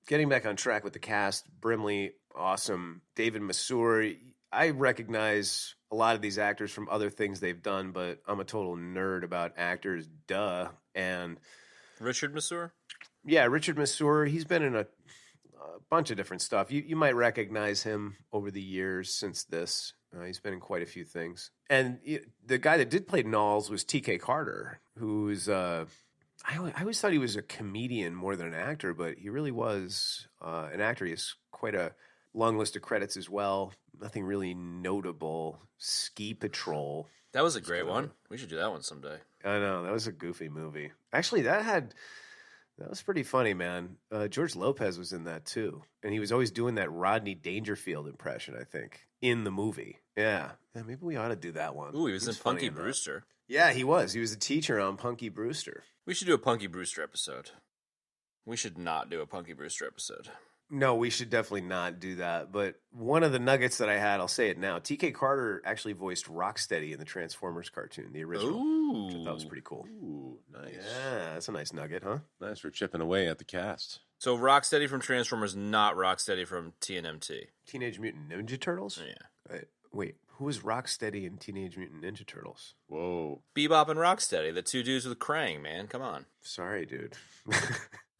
Getting back on track with the cast, Brimley, awesome. David Masur, I recognize a lot of these actors from other things they've done, but I'm a total nerd about actors, duh. And Richard Masur? yeah, Richard Masur, he's been in a bunch of different stuff. You might recognize him over the years since this. He's been in quite a few things. And the guy that did play Knowles was T.K. Carter, who's... I always thought he was a comedian more than an actor, but he really was an actor. He has quite a long list of credits as well. Nothing really notable. Ski Patrol. That was a great one. We should do that one someday. I know. That was a goofy movie. Actually, that was pretty funny, man. George Lopez was in that too. And he was always doing that Rodney Dangerfield impression, I think, in the movie. Yeah. Maybe we ought to do that one. Ooh, he was in Punky Brewster. Yeah, he was. He was a teacher on Punky Brewster. We should do a Punky Brewster episode. We should not do a Punky Brewster episode. No, we should definitely not do that. But one of the nuggets that I had, I'll say it now. T.K. Carter actually voiced Rocksteady in the Transformers cartoon, the original. Ooh. Which I thought was pretty cool. Ooh, nice. Yeah, that's a nice nugget, huh? Nice for chipping away at the cast. So Rocksteady from Transformers, not Rocksteady from TNMT. Teenage Mutant Ninja Turtles? Yeah. Wait, who was Rocksteady in Teenage Mutant Ninja Turtles? Whoa. Bebop and Rocksteady, the two dudes with Krang, man. Come on. Sorry, dude.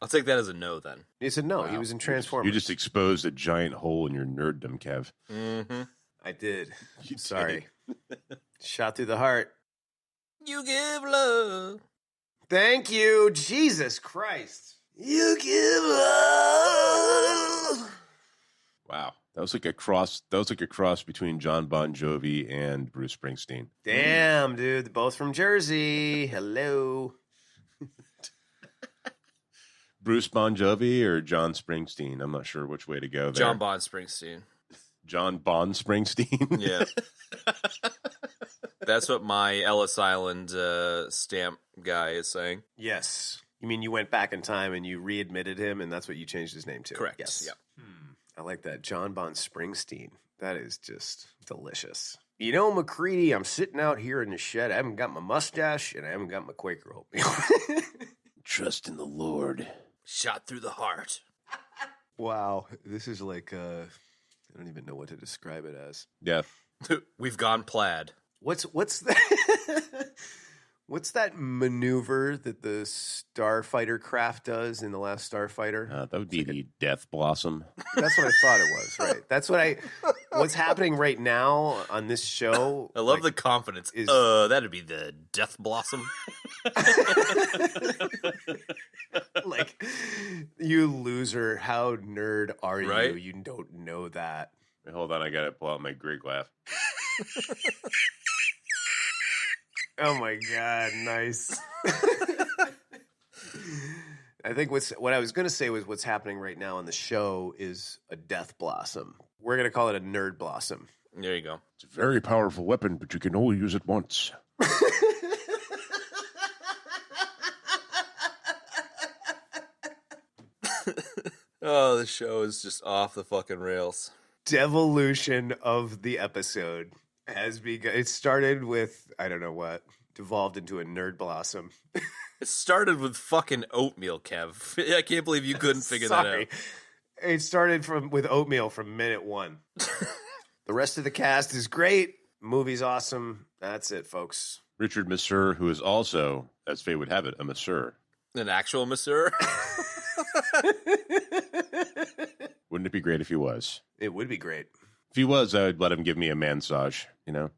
I'll take that as a no then. He said no. Wow. He was in Transformers. You just exposed a giant hole in your nerddom, Kev. Mm-hmm. I did. You Sorry. Shot through the heart. You give love. Thank you, Jesus Christ. You give love. Wow. That was like a cross. That was like a cross between John Bon Jovi and Bruce Springsteen. Damn, dude. Both from Jersey. Hello. Bruce Bon Jovi or John Springsteen? I'm not sure which way to go there. John Bon Springsteen. John Bon Springsteen? Yeah. That's what my Ellis Island stamp guy is saying. Yes. You mean you went back in time and you readmitted him, and that's what you changed his name to? Correct. Yes. Yep. I like that. John Bon Springsteen. That is just delicious. You know, McCready, I'm sitting out here in the shed. I haven't got my mustache, and I haven't got my Quaker Oatmeal. Trust in the Lord. Shot through the heart. Wow. This is like, I don't even know what to describe it as. Yeah. We've gone plaid. What's that? What's that maneuver that the Starfighter craft does in the last Starfighter? That would be the Death Blossom. That's what I thought it was, right? That's what what's happening right now on this show. I love the confidence. That'd be the Death Blossom. Like, you loser, how nerd are Right? you? You don't know that. Wait, hold on, I gotta pull out my Greek laugh. Oh my God, nice. I think what I was going to say was what's happening right now on the show is a death blossom. We're going to call it a nerd blossom. There you go. It's a very powerful weapon, but you can only use it once. Oh, the show is just off the fucking rails. Devolution of the episode has begun. It started with, I don't know what, devolved into a nerd blossom. It started with fucking oatmeal, Kev. I can't believe you couldn't figure that out. It started with oatmeal from minute one. The rest of the cast is great. Movie's awesome. That's it, folks. Richard Masseur, who is also, as fate would have it, a masseur. An actual masseur? Wouldn't it be great if he was? It would be great. If he was, I would let him give me a massage, you know?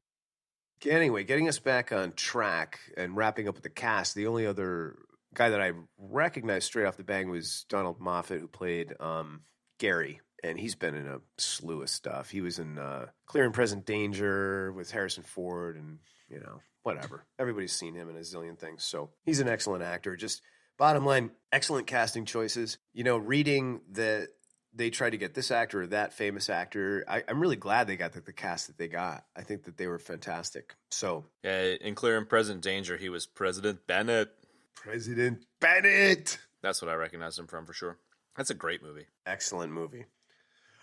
Anyway, getting us back on track and wrapping up with the cast, the only other guy that I recognized straight off the bang was Donald Moffat, who played Garry. And he's been in a slew of stuff. He was in Clear and Present Danger with Harrison Ford and, you know, whatever. Everybody's seen him in a zillion things. So he's an excellent actor. Just bottom line, excellent casting choices. You know, reading that they tried to get this actor or that famous actor, I'm really glad they got the cast that they got. I think that they were fantastic. So Yeah, in Clear and Present Danger, he was President Bennett. President Bennett. That's what I recognized him from for sure. That's a great movie. Excellent movie.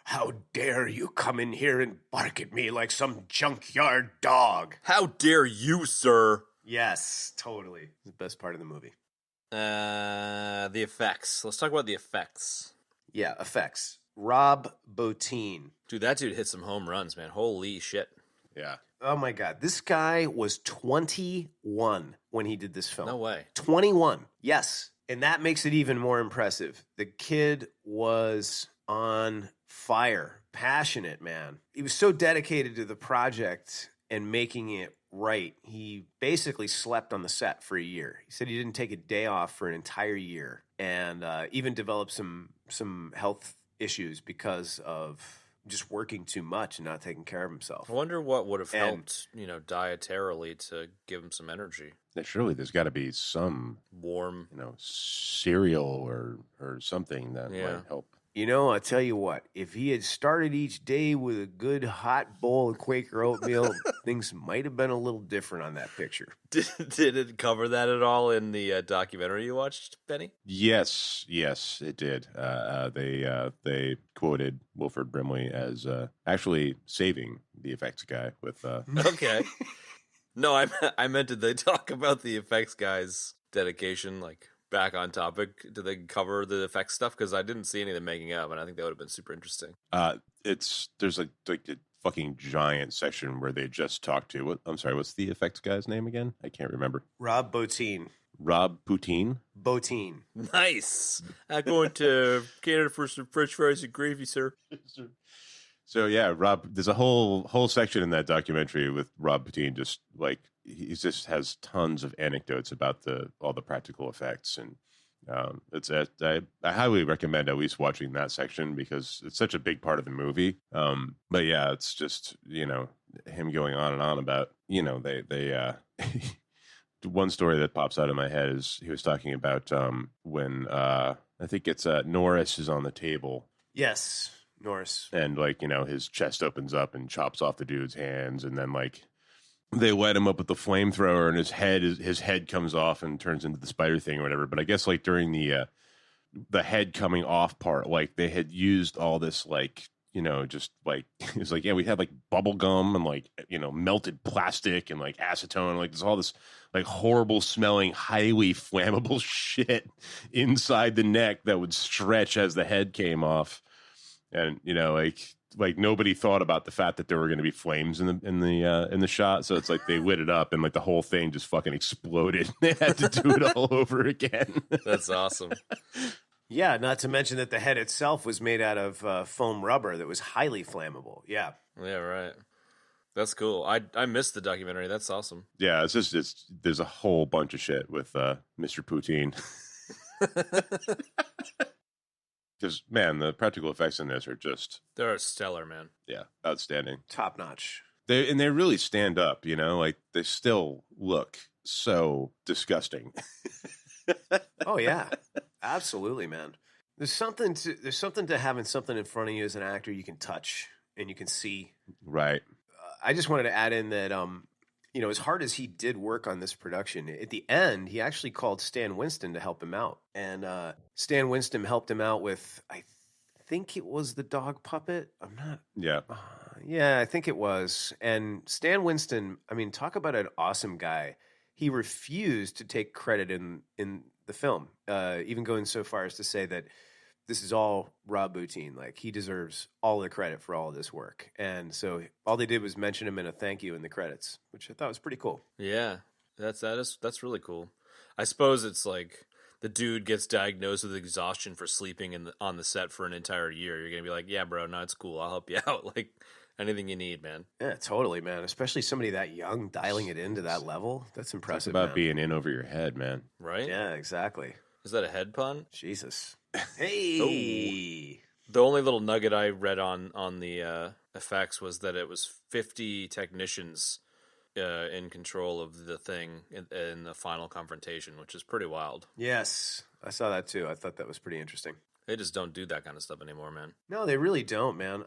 How dare you come in here and bark at me like some junkyard dog? How dare you, sir? Yes, totally. The best part of the movie. The effects. Let's talk about the effects. Yeah, effects. Rob Bottin. Dude, that dude hit some home runs, man. Holy shit. Yeah. Oh my God. This guy was 21 when he did this film. No way. 21. Yes. And that makes it even more impressive. The kid was on fire, passionate, man. He was so dedicated to the project and making it right. He basically slept on the set for a year. He said he didn't take a day off for an entire year, and even developed some health issues because of just working too much and not taking care of himself. I wonder what would have helped, you know, dietarily to give him some energy. Yeah, surely there's got to be some, Warm. you know, cereal or something that might help. You know, I'll tell you what, if he had started each day with a good hot bowl of Quaker oatmeal, things might have been a little different on that picture. Did it cover that at all in the documentary you watched, Benny? Yes, it did. They quoted Wilford Brimley as actually saving the effects guy with. Okay. No, I meant, did they talk about the effects guy's dedication, like, back on topic? Did they cover the effects stuff? Because I didn't see any of them making up, and I think that would have been super interesting. There's like a fucking giant section where they just talked to. What's the effects guy's name again? I can't remember. Rob Bottin. Rob Poutine. Bottin. Nice. I'm going to Canada for some French fries and gravy, sir. So yeah, Rob. There's a whole section in that documentary with Rob Poutine. Just like he just has tons of anecdotes about all the practical effects, and I highly recommend at least watching that section because it's such a big part of the movie. But yeah, it's just, you know, him going on and on about, you know, they one story that pops out of my head is he was talking about when I think it's Norris is on the table. Yes, Norris. And like, you know, his chest opens up and chops off the dude's hands, and then like they light him up with the flamethrower, and his head comes off and turns into the spider thing or whatever. But I guess like during the head coming off part, like they had used all this like, you know, just like it's like, yeah, we had like bubble gum and like, you know, melted plastic and like acetone, like there's all this like horrible smelling, highly flammable shit inside the neck that would stretch as the head came off. And, you know, like nobody thought about the fact that there were going to be flames in the shot. So it's like they lit it up and like the whole thing just fucking exploded. They had to do it all over again. That's awesome. Yeah, not to mention that the head itself was made out of foam rubber that was highly flammable. Yeah. Yeah, right. That's cool. I missed the documentary. That's awesome. Yeah, there's a whole bunch of shit with Mr. Poutine. Because, man, the practical effects in this are just... They're stellar, man. Yeah, outstanding. Top notch. They really stand up, you know? Like, they still look so disgusting. Oh, yeah. Absolutely, man. There's something to having something in front of you as an actor you can touch and you can see. Right. I just wanted to add in that, as hard as he did work on this production, at the end, he actually called Stan Winston to help him out. And Stan Winston helped him out with, I think it was the dog puppet. I'm not. Yeah. Yeah, I think it was. And Stan Winston, I mean, talk about an awesome guy. He refused to take credit in the film, even going so far as to say that this is all Rob Poutine. Like, he deserves all the credit for all of this work. And so all they did was mention him in a thank you in the credits, which I thought was pretty cool. Yeah, that's really cool. I suppose it's like the dude gets diagnosed with exhaustion for sleeping on the set for an entire year. You're going to be like, yeah, bro, no, it's cool. I'll help you out. Like, anything you need, man. Yeah, totally, man. Especially somebody that young, dialing it into that level. That's impressive, It's about man. being in over your head, man. Right? Yeah, exactly. Is that a head pun? Jesus. Hey! The only little nugget I read on the effects was that it was 50 technicians in control of the thing in the final confrontation, which is pretty wild. Yes, I saw that too. I thought that was pretty interesting. They just don't do that kind of stuff anymore, man. No, they really don't, man.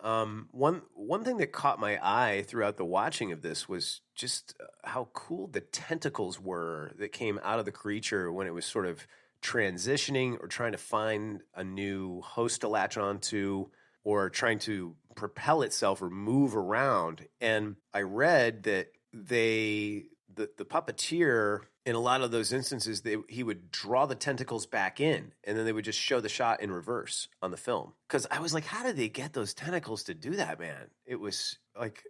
One thing that caught my eye throughout the watching of this was just how cool the tentacles were that came out of the creature when it was sort of transitioning or trying to find a new host to latch onto or trying to propel itself or move around. And I read that the puppeteer, in a lot of those instances, he would draw the tentacles back in, and then they would just show the shot in reverse on the film. Because I was like, how did they get those tentacles to do that, man? It was like,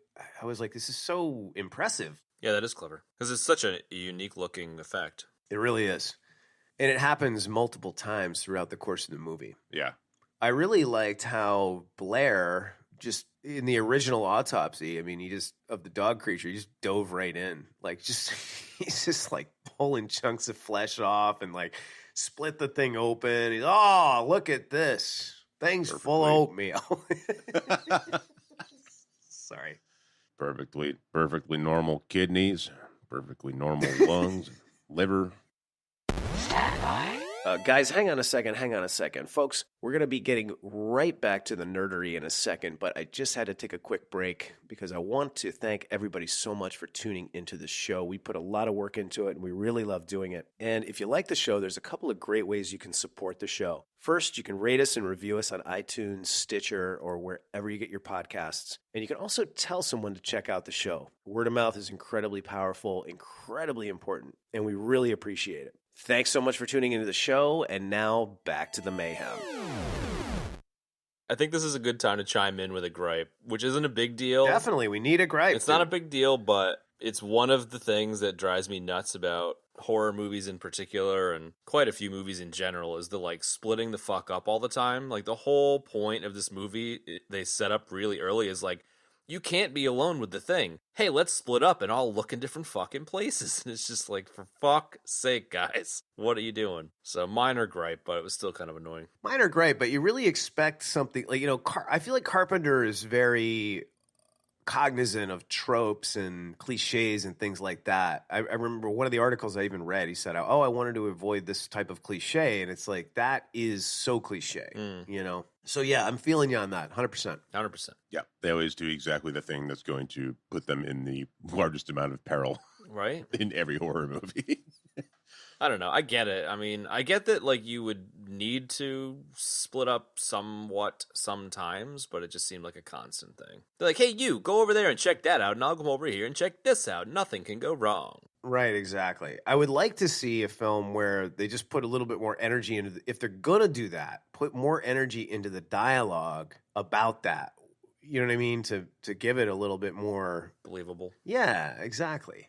I was like, this is so impressive. Yeah, that is clever. Because it's such a unique looking effect. It really is. And it happens multiple times throughout the course of the movie. Yeah. I really liked how Blair, just in the original autopsy, I mean, he just, of the dog creature, he just dove right in. Like, just, he's just like pulling chunks of flesh off and like split the thing open. He's, oh, look at this. Thing's full of oatmeal. Sorry. Perfectly normal kidneys, perfectly normal lungs, liver. Guys, hang on a second. Folks, we're going to be getting right back to the nerdery in a second, but I just had to take a quick break because I want to thank everybody so much for tuning into the show. We put a lot of work into it, and we really love doing it. And if you like the show, there's a couple of great ways you can support the show. First, you can rate us and review us on iTunes, Stitcher, or wherever you get your podcasts. And you can also tell someone to check out the show. Word of mouth is incredibly powerful, incredibly important, and we really appreciate it. Thanks so much for tuning into the show, and now back to the mayhem. I think this is a good time to chime in with a gripe, which isn't a big deal. Definitely, we need a gripe. It's not a big deal, but it's one of the things that drives me nuts about horror movies in particular, and quite a few movies in general, is the like splitting the fuck up all the time. Like, the whole point of this movie, they set up really early, is like, you can't be alone with the thing. Hey, let's split up and all look in different fucking places. And it's just like, for fuck's sake, guys, what are you doing? So minor gripe, but it was still kind of annoying. Minor gripe, but you really expect something like, I feel like Carpenter is very cognizant of tropes and cliches and things like that. I remember one of the articles I even read, he said, I wanted to avoid this type of cliche. And it's like, that is so cliche, So yeah, I'm feeling you on that, 100%. 100%. Yeah, they always do exactly the thing that's going to put them in the largest amount of peril. Right? In every horror movie. I don't know. I get it. I mean, I get that, like, you would need to split up somewhat sometimes, but it just seemed like a constant thing. They're like, hey, you, go over there and check that out, and I'll come over here and check this out. Nothing can go wrong. Right, exactly. I would like to see a film where they just put a little bit more energy into if they're going to do that, put more energy into the dialogue about that. You know what I mean? To give it a little bit more believable. Yeah, exactly.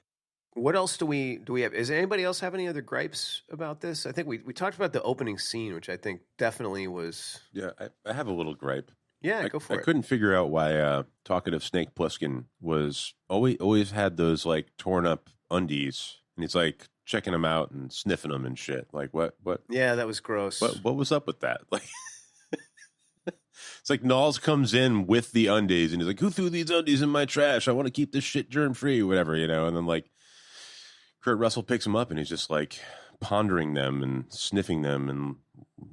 What else do we have? Does anybody else have any other gripes about this? I think we talked about the opening scene, which I think definitely was... Yeah, I have a little gripe. Yeah, go for it. I couldn't figure out why talkative Snake Plissken was always had those like torn up undies, and he's like checking them out and sniffing them and shit. Like, what? Yeah, that was gross. What was up with that? Like, it's like Knowles comes in with the undies and he's like, "Who threw these undies in my trash? I want to keep this shit germ free," whatever, you know. And then like Kurt Russell picks him up and he's just like pondering them and sniffing them and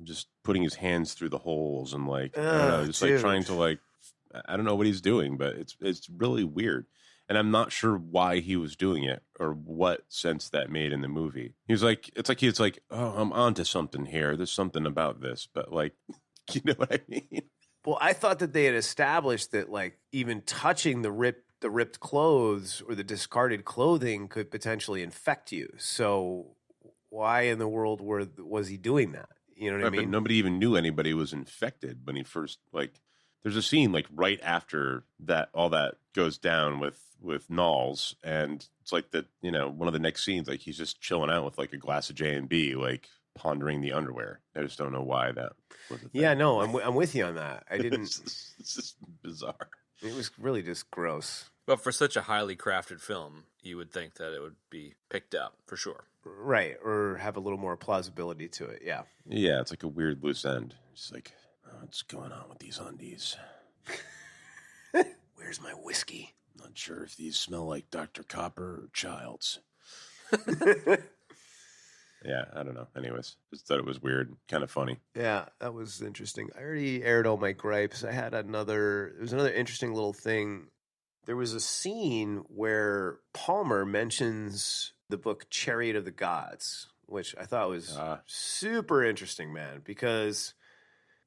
just putting his hands through the holes and like I don't know, just like trying to like I don't know what he's doing, but it's really weird. And I'm not sure why he was doing it or what sense that made in the movie. He was like, it's like he's like, "Oh, I'm onto something here. There's something about this," but like, you know what I mean? Well, I thought that they had established that like even touching the ripped clothes or the discarded clothing could potentially infect you. So why in the world was he doing that? You know what I mean? But nobody even knew anybody was infected when he first like. There's a scene like right after that, all that goes down with Knowles, and it's like that. You know, one of the next scenes, like he's just chilling out with like a glass of J&B, like pondering the underwear. I just don't know why that was a thing. Yeah, no, I'm with you on that. I didn't. It's just bizarre. It was really just gross. But for such a highly crafted film, you would think that it would be picked up for sure. Right, or have a little more plausibility to it, yeah. Yeah, it's like a weird loose end. It's like, oh, what's going on with these undies? Where's my whiskey? Not sure if these smell like Dr. Copper or Child's. Yeah, I don't know. Anyways, just thought it was weird, kind of funny. Yeah, that was interesting. I already aired all my gripes. I had another interesting little thing. There was a scene where Palmer mentions the book Chariot of the Gods, which I thought was super interesting, man, because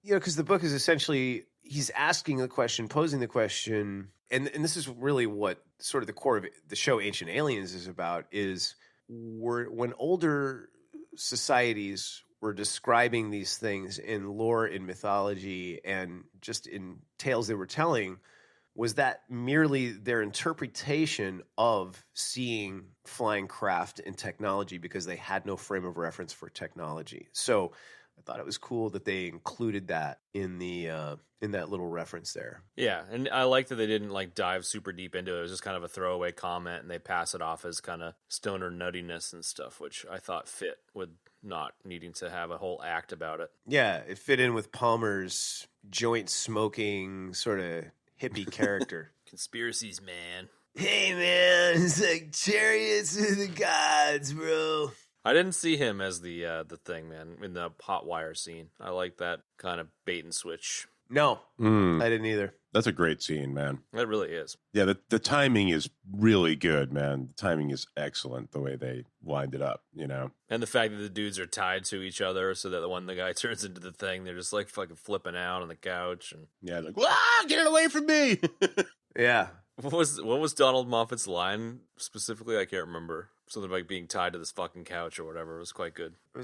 the book is essentially, he's asking the question, posing the question, and this is really what sort of the core of the show Ancient Aliens is about, is when older societies were describing these things in lore, in mythology, and just in tales they were telling, was that merely their interpretation of seeing flying craft and technology because they had no frame of reference for technology. So I thought it was cool that they included that in that little reference there. Yeah, and I like that they didn't like dive super deep into it. It was just kind of a throwaway comment, and they pass it off as kind of stoner nuttiness and stuff, which I thought fit with not needing to have a whole act about it. Yeah, it fit in with Palmer's joint smoking sort of hippie character. Conspiracies, man. Hey, man, it's like chariots of the gods, bro. I didn't see him as the thing, man, in the hot wire scene. I like that kind of bait and switch. No, I didn't either. That's a great scene, man. It really is. Yeah, the timing is really good, man. The timing is excellent, the way they lined it up, you know? And the fact that the dudes are tied to each other so that when the guy turns into the thing, they're just like fucking flipping out on the couch. And yeah, like, get it away from me! Yeah. What was Donald Moffat's line specifically? I can't remember. Something like being tied to this fucking couch or whatever. It was quite good. It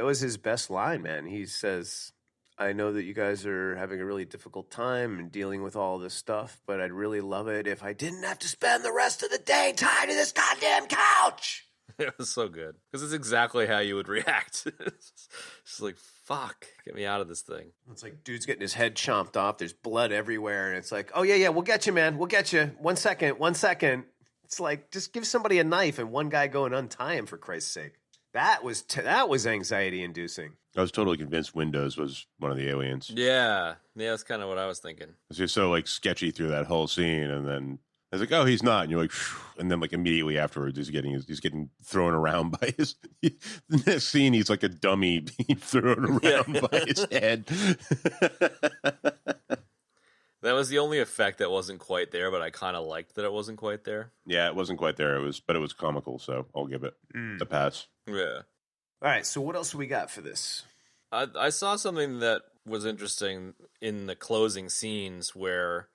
was his best line, man. He says, "I know that you guys are having a really difficult time and dealing with all this stuff, but I'd really love it if I didn't have to spend the rest of the day tied to this goddamn couch." It was so good because it's exactly how you would react. It's just like, fuck, get me out of this thing. It's like dude's getting his head chomped off. There's blood everywhere, and it's like, "Oh yeah, we'll get you, man. We'll get you. 1 second." It's like, just give somebody a knife and one guy go and untie him, for Christ's sake. That was anxiety inducing. I was totally convinced Windows was one of the aliens. Yeah, that's kind of what I was thinking. It's just so like sketchy through that whole scene, and then I was like, "Oh, he's not," and you're like, phew. And then like immediately afterwards, he's getting thrown around by his. The next scene, he's like a dummy being thrown around by his head. That was the only effect that wasn't quite there, but I kind of liked that it wasn't quite there. Yeah, it wasn't quite there. But it was comical, so I'll give it a pass. Yeah. All right, so what else do we got for this? I saw something that was interesting in the closing scenes where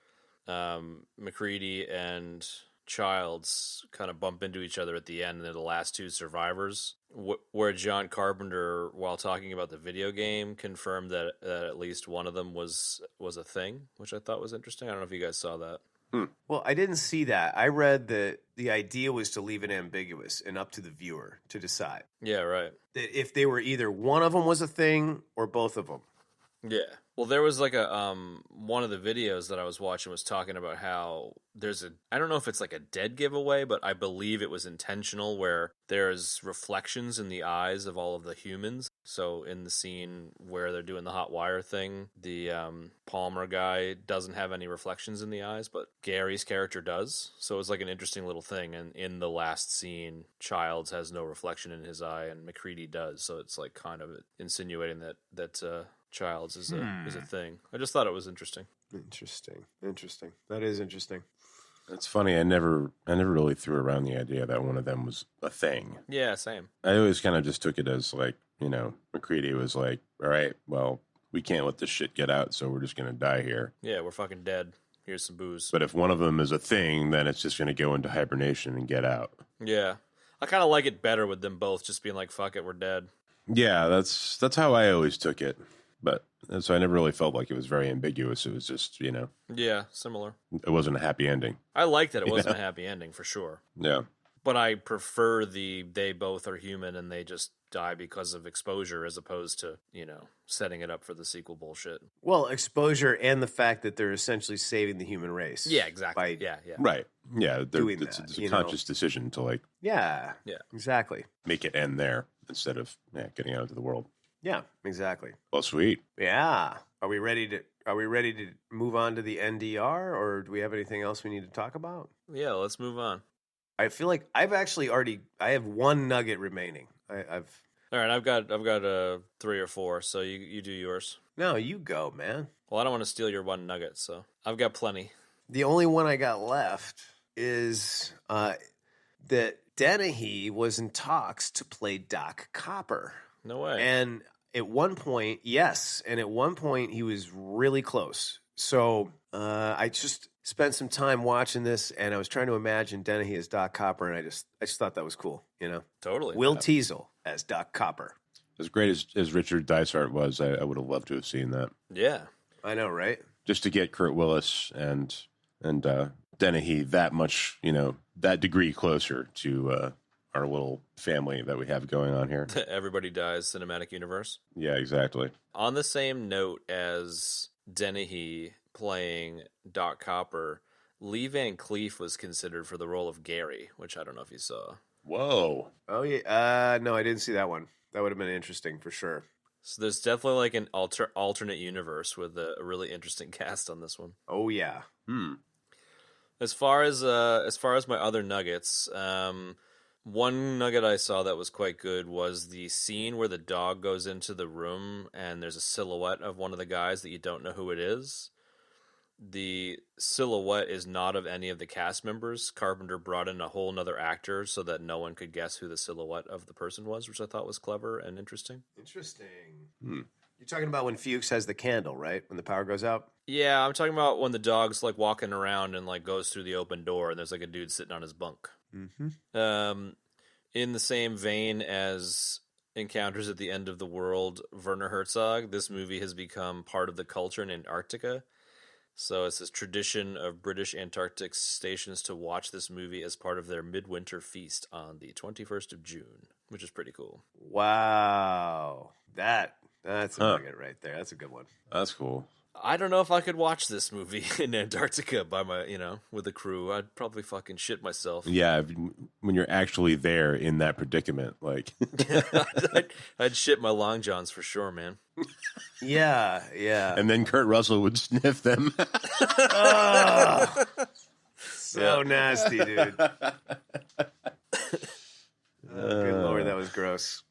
McCready and Childs kind of bump into each other at the end, and they're the last two survivors, where John Carpenter, while talking about the video game, confirmed that at least one of them was a thing, which I thought was interesting. I don't know if you guys saw that. Well, I didn't see that. I read that the idea was to leave it ambiguous and up to the viewer to decide. Yeah, right. That if they were either one of them was a thing or both of them. Yeah. Well, there was like a one of the videos that I was watching was talking about how there's I don't know if it's like a dead giveaway, but I believe it was intentional where there's reflections in the eyes of all of the humans. So in the scene where they're doing the hot wire thing, the Palmer guy doesn't have any reflections in the eyes, but Gary's character does. So it was like an interesting little thing. And in the last scene, Childs has no reflection in his eye, and McCready does. So it's like kind of insinuating that Childs is a thing. I just thought it was interesting. Interesting. That is interesting. It's funny. I never really threw around the idea that one of them was a thing. Yeah, same. I always kind of just took it as like, McCready was like, all right, well, we can't let this shit get out, so we're just going to die here. Yeah, we're fucking dead. Here's some booze. But if one of them is a thing, then it's just going to go into hibernation and get out. Yeah. I kind of like it better with them both just being like, fuck it, we're dead. Yeah, that's how I always took it. But so I never really felt like it was very ambiguous. It was just, Yeah, similar. It wasn't a happy ending. I like that it wasn't a happy ending, for sure. Yeah. But I prefer they both are human and they just die because of exposure as opposed to, setting it up for the sequel bullshit. Well, exposure and the fact that they're essentially saving the human race. Yeah, exactly. Yeah. Right. Yeah, doing it's that, a conscious decision to Yeah, exactly. make it end there instead of getting out into the world. Yeah, exactly. Well, sweet. Yeah. Are we ready to move on to the NDR, or do we have anything else we need to talk about? Yeah, let's move on. I feel like I have one nugget remaining. All right, I've got 3 or 4, so you do yours. No, you go, man. Well, I don't want to steal your one nugget, so I've got plenty. The only one I got left is that Dennehy was in talks to play Doc Copper. No way. And at one point, yes, and at one point he was really close. So I just spent some time watching this, and I was trying to imagine Dennehy as Doc Copper, and I just thought that was cool, Totally. Will Teasel as Doc Copper. As great as Richard Dysart was, I would have loved to have seen that. Yeah. I know, right? Just to get Kurt Willis and Dennehy that much, that degree closer to our little family that we have going on here. Everybody Dies cinematic universe. Yeah, exactly. On the same note as Dennehy playing Doc Copper, Lee Van Cleef was considered for the role of Garry, which I don't know if you saw. Whoa. Oh, yeah. No, I didn't see that one. That would have been interesting for sure. So there's definitely like an alternate universe with a really interesting cast on this one. Oh, yeah. As far as my other nuggets, one nugget I saw that was quite good was the scene where the dog goes into the room and there's a silhouette of one of the guys that you don't know who it is. The silhouette is not of any of the cast members. Carpenter brought in a whole nother actor so that no one could guess who the silhouette of the person was, which I thought was clever and interesting. Interesting. You're talking about when Fuchs has the candle, right? When the power goes out? Yeah, I'm talking about when the dog's like walking around and like goes through the open door and there's like a dude sitting on his bunk. Mm-hmm. In the same vein as Encounters at the End of the World, Werner Herzog, this movie has become part of the culture in Antarctica. So it's this tradition of British Antarctic stations to watch this movie as part of their midwinter feast on the 21st of June, which is pretty cool. Wow. That's a nugget right there. That's a good one. That's cool. I don't know if I could watch this movie in Antarctica by with a crew. I'd probably fucking shit myself. Yeah, when you're actually there in that predicament, like I'd shit my long johns for sure, man. Yeah. And then Kurt Russell would sniff them. So nasty, dude. Good Lord, that was gross.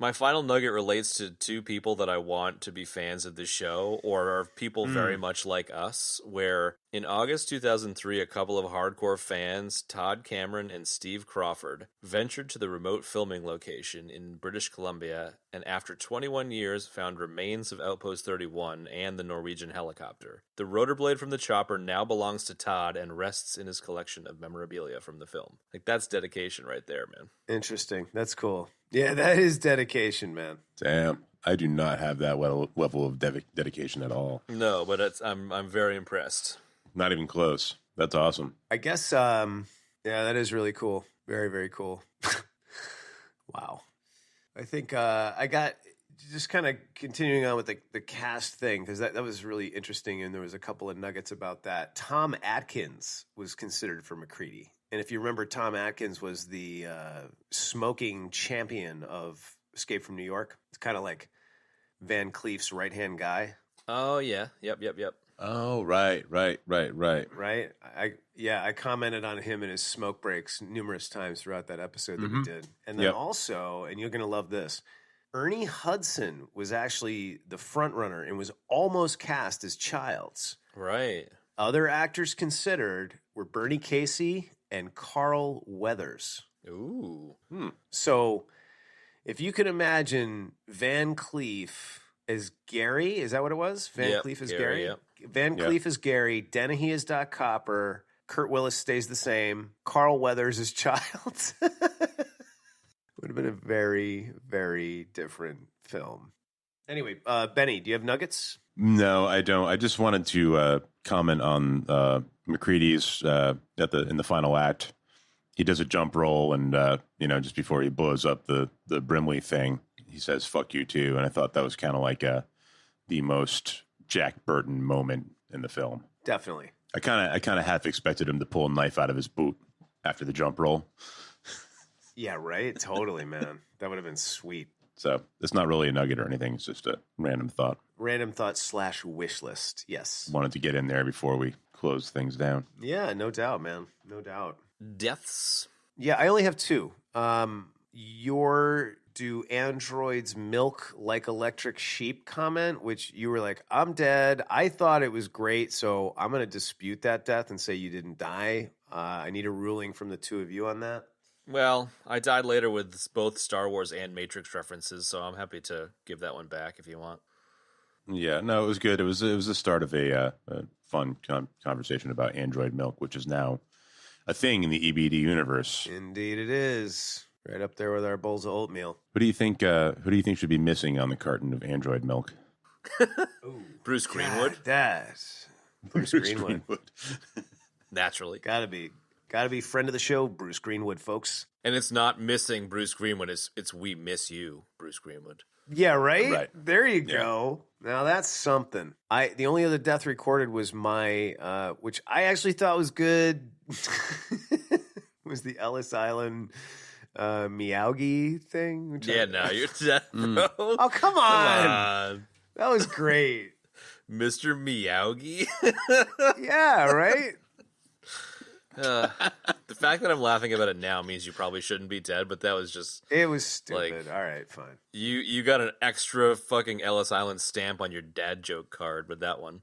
My final nugget relates to 2 people that I want to be fans of the show, or are people very much like us, where in August 2003, a couple of hardcore fans, Todd Cameron and Steve Crawford, ventured to the remote filming location in British Columbia, and after 21 years found remains of Outpost 31 and the Norwegian helicopter. The rotor blade from the chopper now belongs to Todd and rests in his collection of memorabilia from the film. Like, that's dedication right there, man. Interesting. That's cool. Yeah, that is dedication, man. Damn. I do not have that level of dedication at all. No, but I'm very impressed. Not even close. That's awesome. I guess, yeah, that is really cool. Very, very cool. Wow. I think I got just kind of continuing on with the cast thing, because that was really interesting, and there was a couple of nuggets about that. Tom Atkins was considered for MacReady. And if you remember, Tom Atkins was the smoking champion of Escape from New York. It's kind of like Van Cleef's right-hand guy. Oh, yeah. Yep. Oh, right. Right? I commented on him and his smoke breaks numerous times throughout that episode that we did. And then also, and you're going to love this, Ernie Hudson was actually the front runner and was almost cast as Childs. Right. Other actors considered were Bernie Casey and Carl Weathers. Ooh. So if you can imagine Van Cleef as Garry, is that what it was? Van Cleef as Garry? Yep. Van Cleef as Garry, Dennehy as Doc Copper, Kurt Willis stays the same, Carl Weathers as Childs. Would have been a very, very different film. Anyway, Benny, do you have nuggets? No, I don't. I just wanted to comment on MacReady's in the final act. He does a jump roll, and just before he blows up the Brimley thing, he says "fuck you too," and I thought that was kind of like the most Jack Burton moment in the film. Definitely. I kind of half expected him to pull a knife out of his boot after the jump roll. Yeah, right. Totally, man. That would have been sweet. So it's not really a nugget or anything. It's just a random thought. Random thought / wish list. Yes. Wanted to get in there before we close things down. Yeah, no doubt, man. No doubt. Deaths. Yeah, I only have two. Do androids milk like electric sheep comment, which you were like, I'm dead. I thought it was great, so I'm going to dispute that death and say you didn't die. I need a ruling from the two of you on that. Well, I died later with both Star Wars and Matrix references, so I'm happy to give that one back if you want. Yeah, no, it was good. It was the start of a fun conversation about android milk, which is now a thing in the EBD universe. Indeed, it is. Right up there with our bowls of oatmeal. Who do you think? Who do you think should be missing on the carton of android milk? Bruce Greenwood. Bruce Greenwood. Naturally. Gotta be friend of the show, Bruce Greenwood, folks. And it's not missing Bruce Greenwood. It's we miss you, Bruce Greenwood. Yeah, right? Right. There you go. Now that's something. The only other death recorded was my, which I actually thought was good, was the Ellis Island Meowgy thing. Yeah, no, you're dead, bro. Oh, come on. That was great. Mr. Meowgy. Yeah, right? The fact that I'm laughing about it now means you probably shouldn't be dead, but that was just... It was stupid. All right, fine. You got an extra fucking Ellis Island stamp on your dad joke card with that one.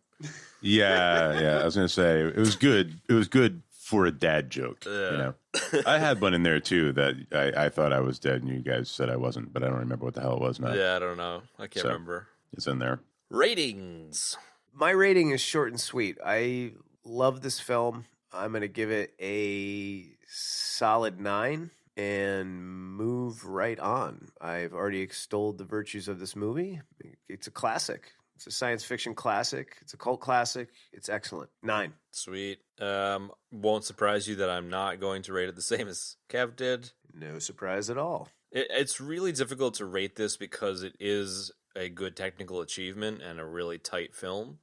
Yeah. I was going to say, it was good. It was good for a dad joke. I had one in there, too, that I thought I was dead, and you guys said I wasn't, but I don't remember what the hell it was now. Yeah, I don't know. I can't remember. It's in there. Ratings. My rating is short and sweet. I love this film. I'm going to give it a solid 9 and move right on. I've already extolled the virtues of this movie. It's a classic. It's a science fiction classic. It's a cult classic. It's excellent. 9. Sweet. Won't surprise you that I'm not going to rate it the same as Kev did. No surprise at all. It's really difficult to rate this because it is a good technical achievement and a really tight film.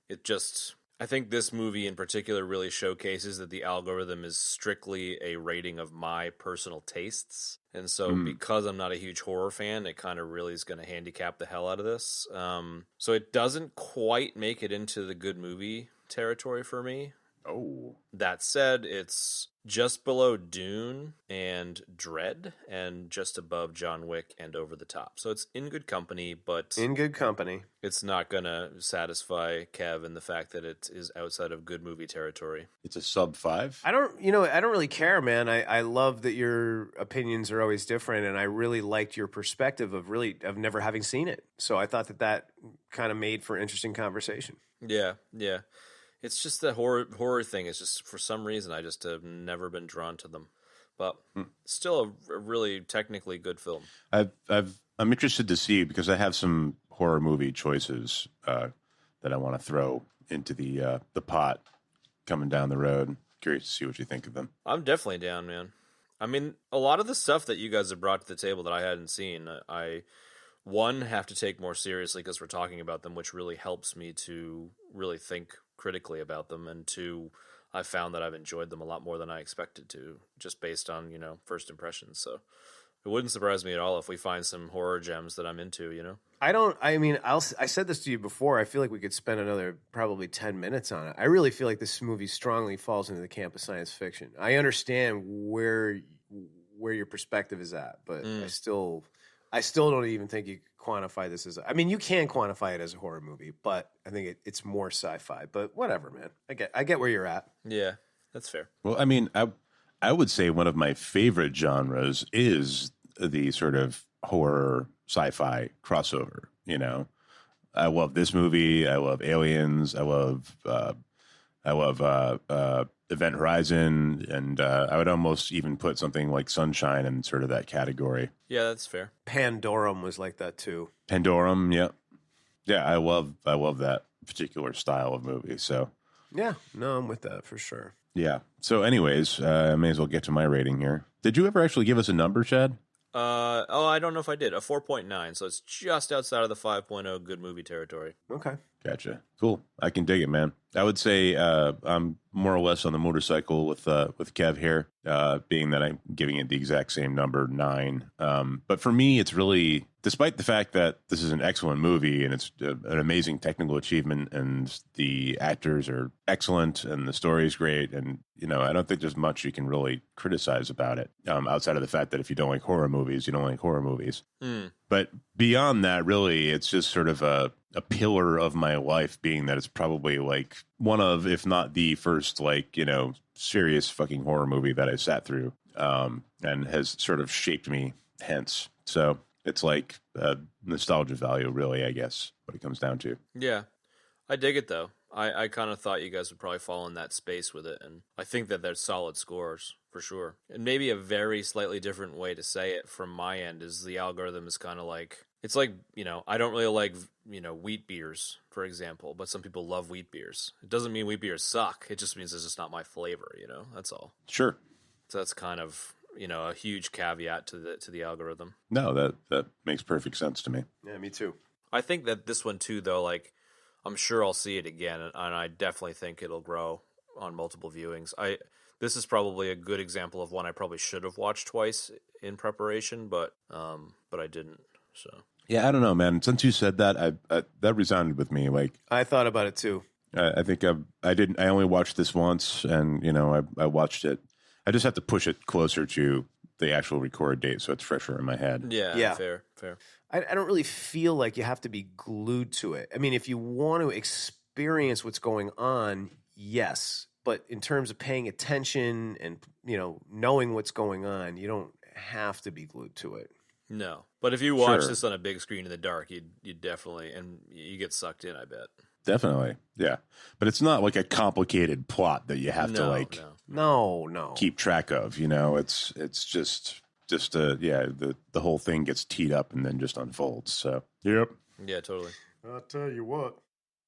I think this movie in particular really showcases that the algorithm is strictly a rating of my personal tastes. And so because I'm not a huge horror fan, it kind of really is going to handicap the hell out of this. So it doesn't quite make it into the good movie territory for me. Oh. That said, it's just below Dune and Dread and just above John Wick and Over the Top. So it's in good company, but... In good company. It's not going to satisfy Kev in the fact that it is outside of good movie territory. It's a sub 5? I don't really care, man. I love that your opinions are always different, and I really liked your perspective of never having seen it. So I thought that kind of made for interesting conversation. Yeah. It's just the horror thing. It's just, for some reason, I just have never been drawn to them. But still a really technically good film. I'm interested to see, because I have some horror movie choices that I want to throw into the pot coming down the road. Curious to see what you think of them. I'm definitely down, man. I mean, a lot of the stuff that you guys have brought to the table that I hadn't seen, I one, have to take more seriously because we're talking about them, which really helps me to really think critically about them, and two, I've found that I've enjoyed them a lot more than I expected to, just based on, first impressions. So it wouldn't surprise me at all if we find some horror gems that I'm into. I said this to you before. I feel like we could spend another probably 10 minutes on it. I really feel like this movie strongly falls into the camp of science fiction. I understand where your perspective is at, but I still don't even think you quantify this as you can quantify it as a horror movie, but I think it's more sci-fi. But whatever, man. I get where you're at. Yeah, that's fair. Well, I would say one of my favorite genres is the sort of horror sci-fi crossover. I love this movie. I love Aliens. I love Event Horizon, and I would almost even put something like Sunshine in sort of that category. Yeah, that's fair. Pandorum was like that too. Pandorum, yeah. I love that particular style of movie. So yeah, no, I'm with that for sure. Yeah. So, anyways, I may as well get to my rating here. Did you ever actually give us a number, Chad? I don't know if I did. A 4.9, so it's just outside of the 5.0 good movie territory. Okay. Gotcha. Cool. I can dig it, man. I would say I'm more or less on the motorcycle with Kev here, being that I'm giving it the exact same number, 9. But for me, it's really, despite the fact that this is an excellent movie and it's an amazing technical achievement and the actors are excellent and the story is great, and I don't think there's much you can really criticize about it, outside of the fact that if you don't like horror movies, you don't like horror movies. But beyond that, really, it's just sort of a pillar of my life, being that it's probably like one of, if not the first, serious fucking horror movie that I sat through, and has sort of shaped me hence. So it's like nostalgia value, really, I guess, what it comes down to. Yeah. I dig it, though. I kind of thought you guys would probably fall in that space with it, and I think that there's solid scores, for sure. And maybe a very slightly different way to say it from my end is the algorithm is kind of like, it's like, I don't really like, wheat beers, for example, but some people love wheat beers. It doesn't mean wheat beers suck. It just means it's just not my flavor, that's all. Sure. So that's kind of, a huge caveat to the algorithm. No, that makes perfect sense to me. Yeah, me too. I think that this one, too, though, I'm sure I'll see it again, and I definitely think it'll grow on multiple viewings. This is probably a good example of one I probably should have watched twice in preparation, but I didn't. So yeah, I don't know, man. Since you said that, that resounded with me. Like, I thought about it too. I think I didn't. I only watched this once, and I watched it. I just have to push it closer to the actual record date, so it's fresher in my head. Yeah. Fair. I don't really feel like you have to be glued to it. I mean, if you want to experience what's going on, yes. But in terms of paying attention and, knowing what's going on, you don't have to be glued to it. No. But if you watch this on a big screen in the dark, you'd definitely, and you get sucked in, I bet. Definitely. Yeah. But it's not like a complicated plot that you have to No. keep track of, it's just the whole thing gets teed up and then just unfolds. So, yep. Yeah, totally. I'll tell you what.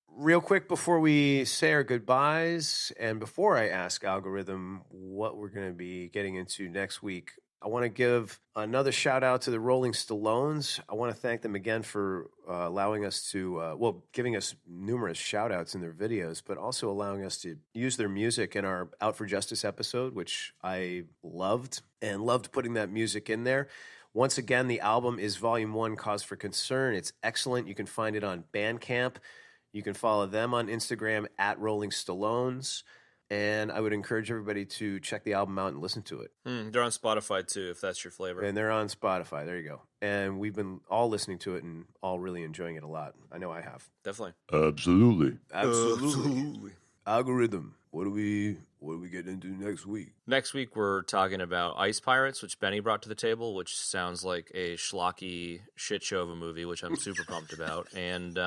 Real quick before we say our goodbyes, and before I ask Algorithm what we're going to be getting into next week, I want to give another shout out to the Rolling Stallones. I want to thank them again for allowing us to, giving us numerous shout outs in their videos, but also allowing us to use their music in our Out for Justice episode, which I loved putting that music in there. Once again, the album is Volume 1, Cause for Concern. It's excellent. You can find it on Bandcamp. You can follow them on Instagram at Rolling Stallones. And I would encourage everybody to check the album out and listen to it. They're on Spotify, too, if that's your flavor. And they're on Spotify. There you go. And we've been all listening to it and all really enjoying it a lot. I know I have. Definitely. Absolutely. Algorithm. What do we get into next week? Next week, we're talking about Ice Pirates, which Benny brought to the table, which sounds like a schlocky shit show of a movie, which I'm super pumped about. And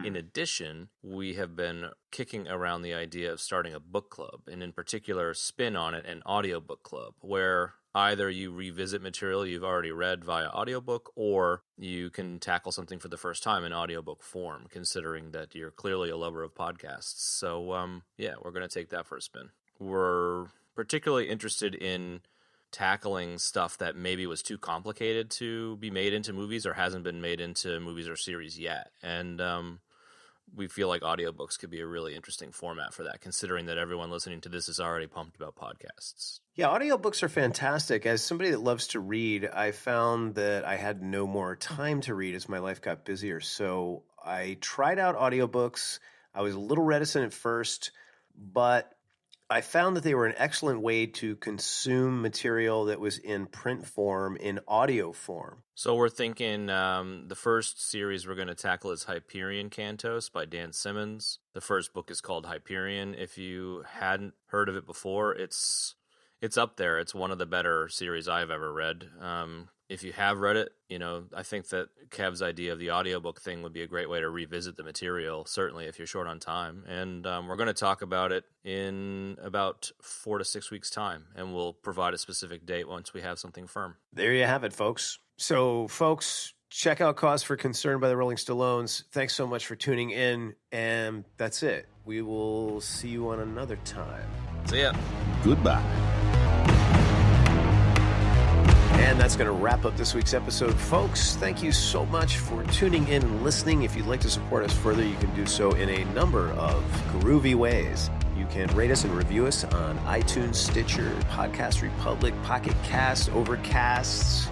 in addition, we have been kicking around the idea of starting a book club, and in particular, spin on it, an audiobook club, where either you revisit material you've already read via audiobook, or you can tackle something for the first time in audiobook form, considering that you're clearly a lover of podcasts. So, we're going to take that for a spin. We're particularly interested in tackling stuff that maybe was too complicated to be made into movies or hasn't been made into movies or series yet. And we feel like audiobooks could be a really interesting format for that, considering that everyone listening to this is already pumped about podcasts. Yeah, audiobooks are fantastic. As somebody that loves to read, I found that I had no more time to read as my life got busier. So I tried out audiobooks. I was a little reticent at first, but I found that they were an excellent way to consume material that was in print form in audio form. So we're thinking the first series we're going to tackle is Hyperion Cantos by Dan Simmons. The first book is called Hyperion. If you hadn't heard of it before, it's up there. It's one of the better series I've ever read. If you have read it, I think that Kev's idea of the audiobook thing would be a great way to revisit the material, certainly if you're short on time. And we're going to talk about it in about 4 to 6 weeks' time, and we'll provide a specific date once we have something firm. There you have it, folks. So, folks, check out Cause for Concern by the Rolling Stallones. Thanks so much for tuning in, and that's it. We will see you on another time. See ya. Goodbye. And that's going to wrap up this week's episode, folks. Thank you so much for tuning in and listening. If you'd like to support us further, you can do so in a number of groovy ways. You can rate us and review us on iTunes, Stitcher, Podcast Republic, Pocket Cast, Overcast,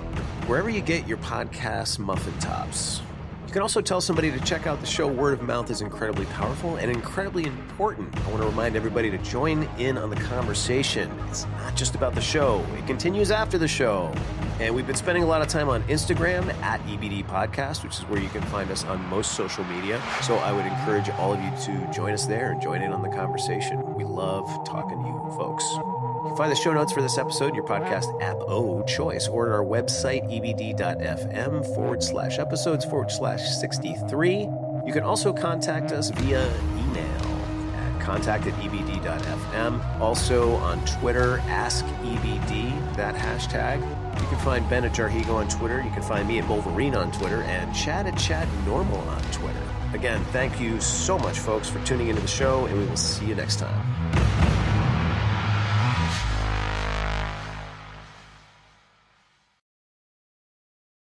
wherever you get your podcast muffin tops. You can also tell somebody to check out the show. Word of mouth is incredibly powerful and incredibly important. I want to remind everybody to join in on the conversation. It's not just about the show. It continues after the show. And we've been spending a lot of time on Instagram at EBD Podcast, which is where you can find us on most social media. So I would encourage all of you to join us there and join in on the conversation. We love talking to you folks. You can find the show notes for this episode in your podcast app of choice or at our website, ebd.fm/episodes/63. You can also contact us via email at contact@ebd.fm. Also on Twitter, AskEBD, that hashtag. You can find Ben at Jarhigo on Twitter. You can find me at Wolverine on Twitter and Chad at ChadNormal on Twitter. Again, thank you so much, folks, for tuning into the show, and we will see you next time.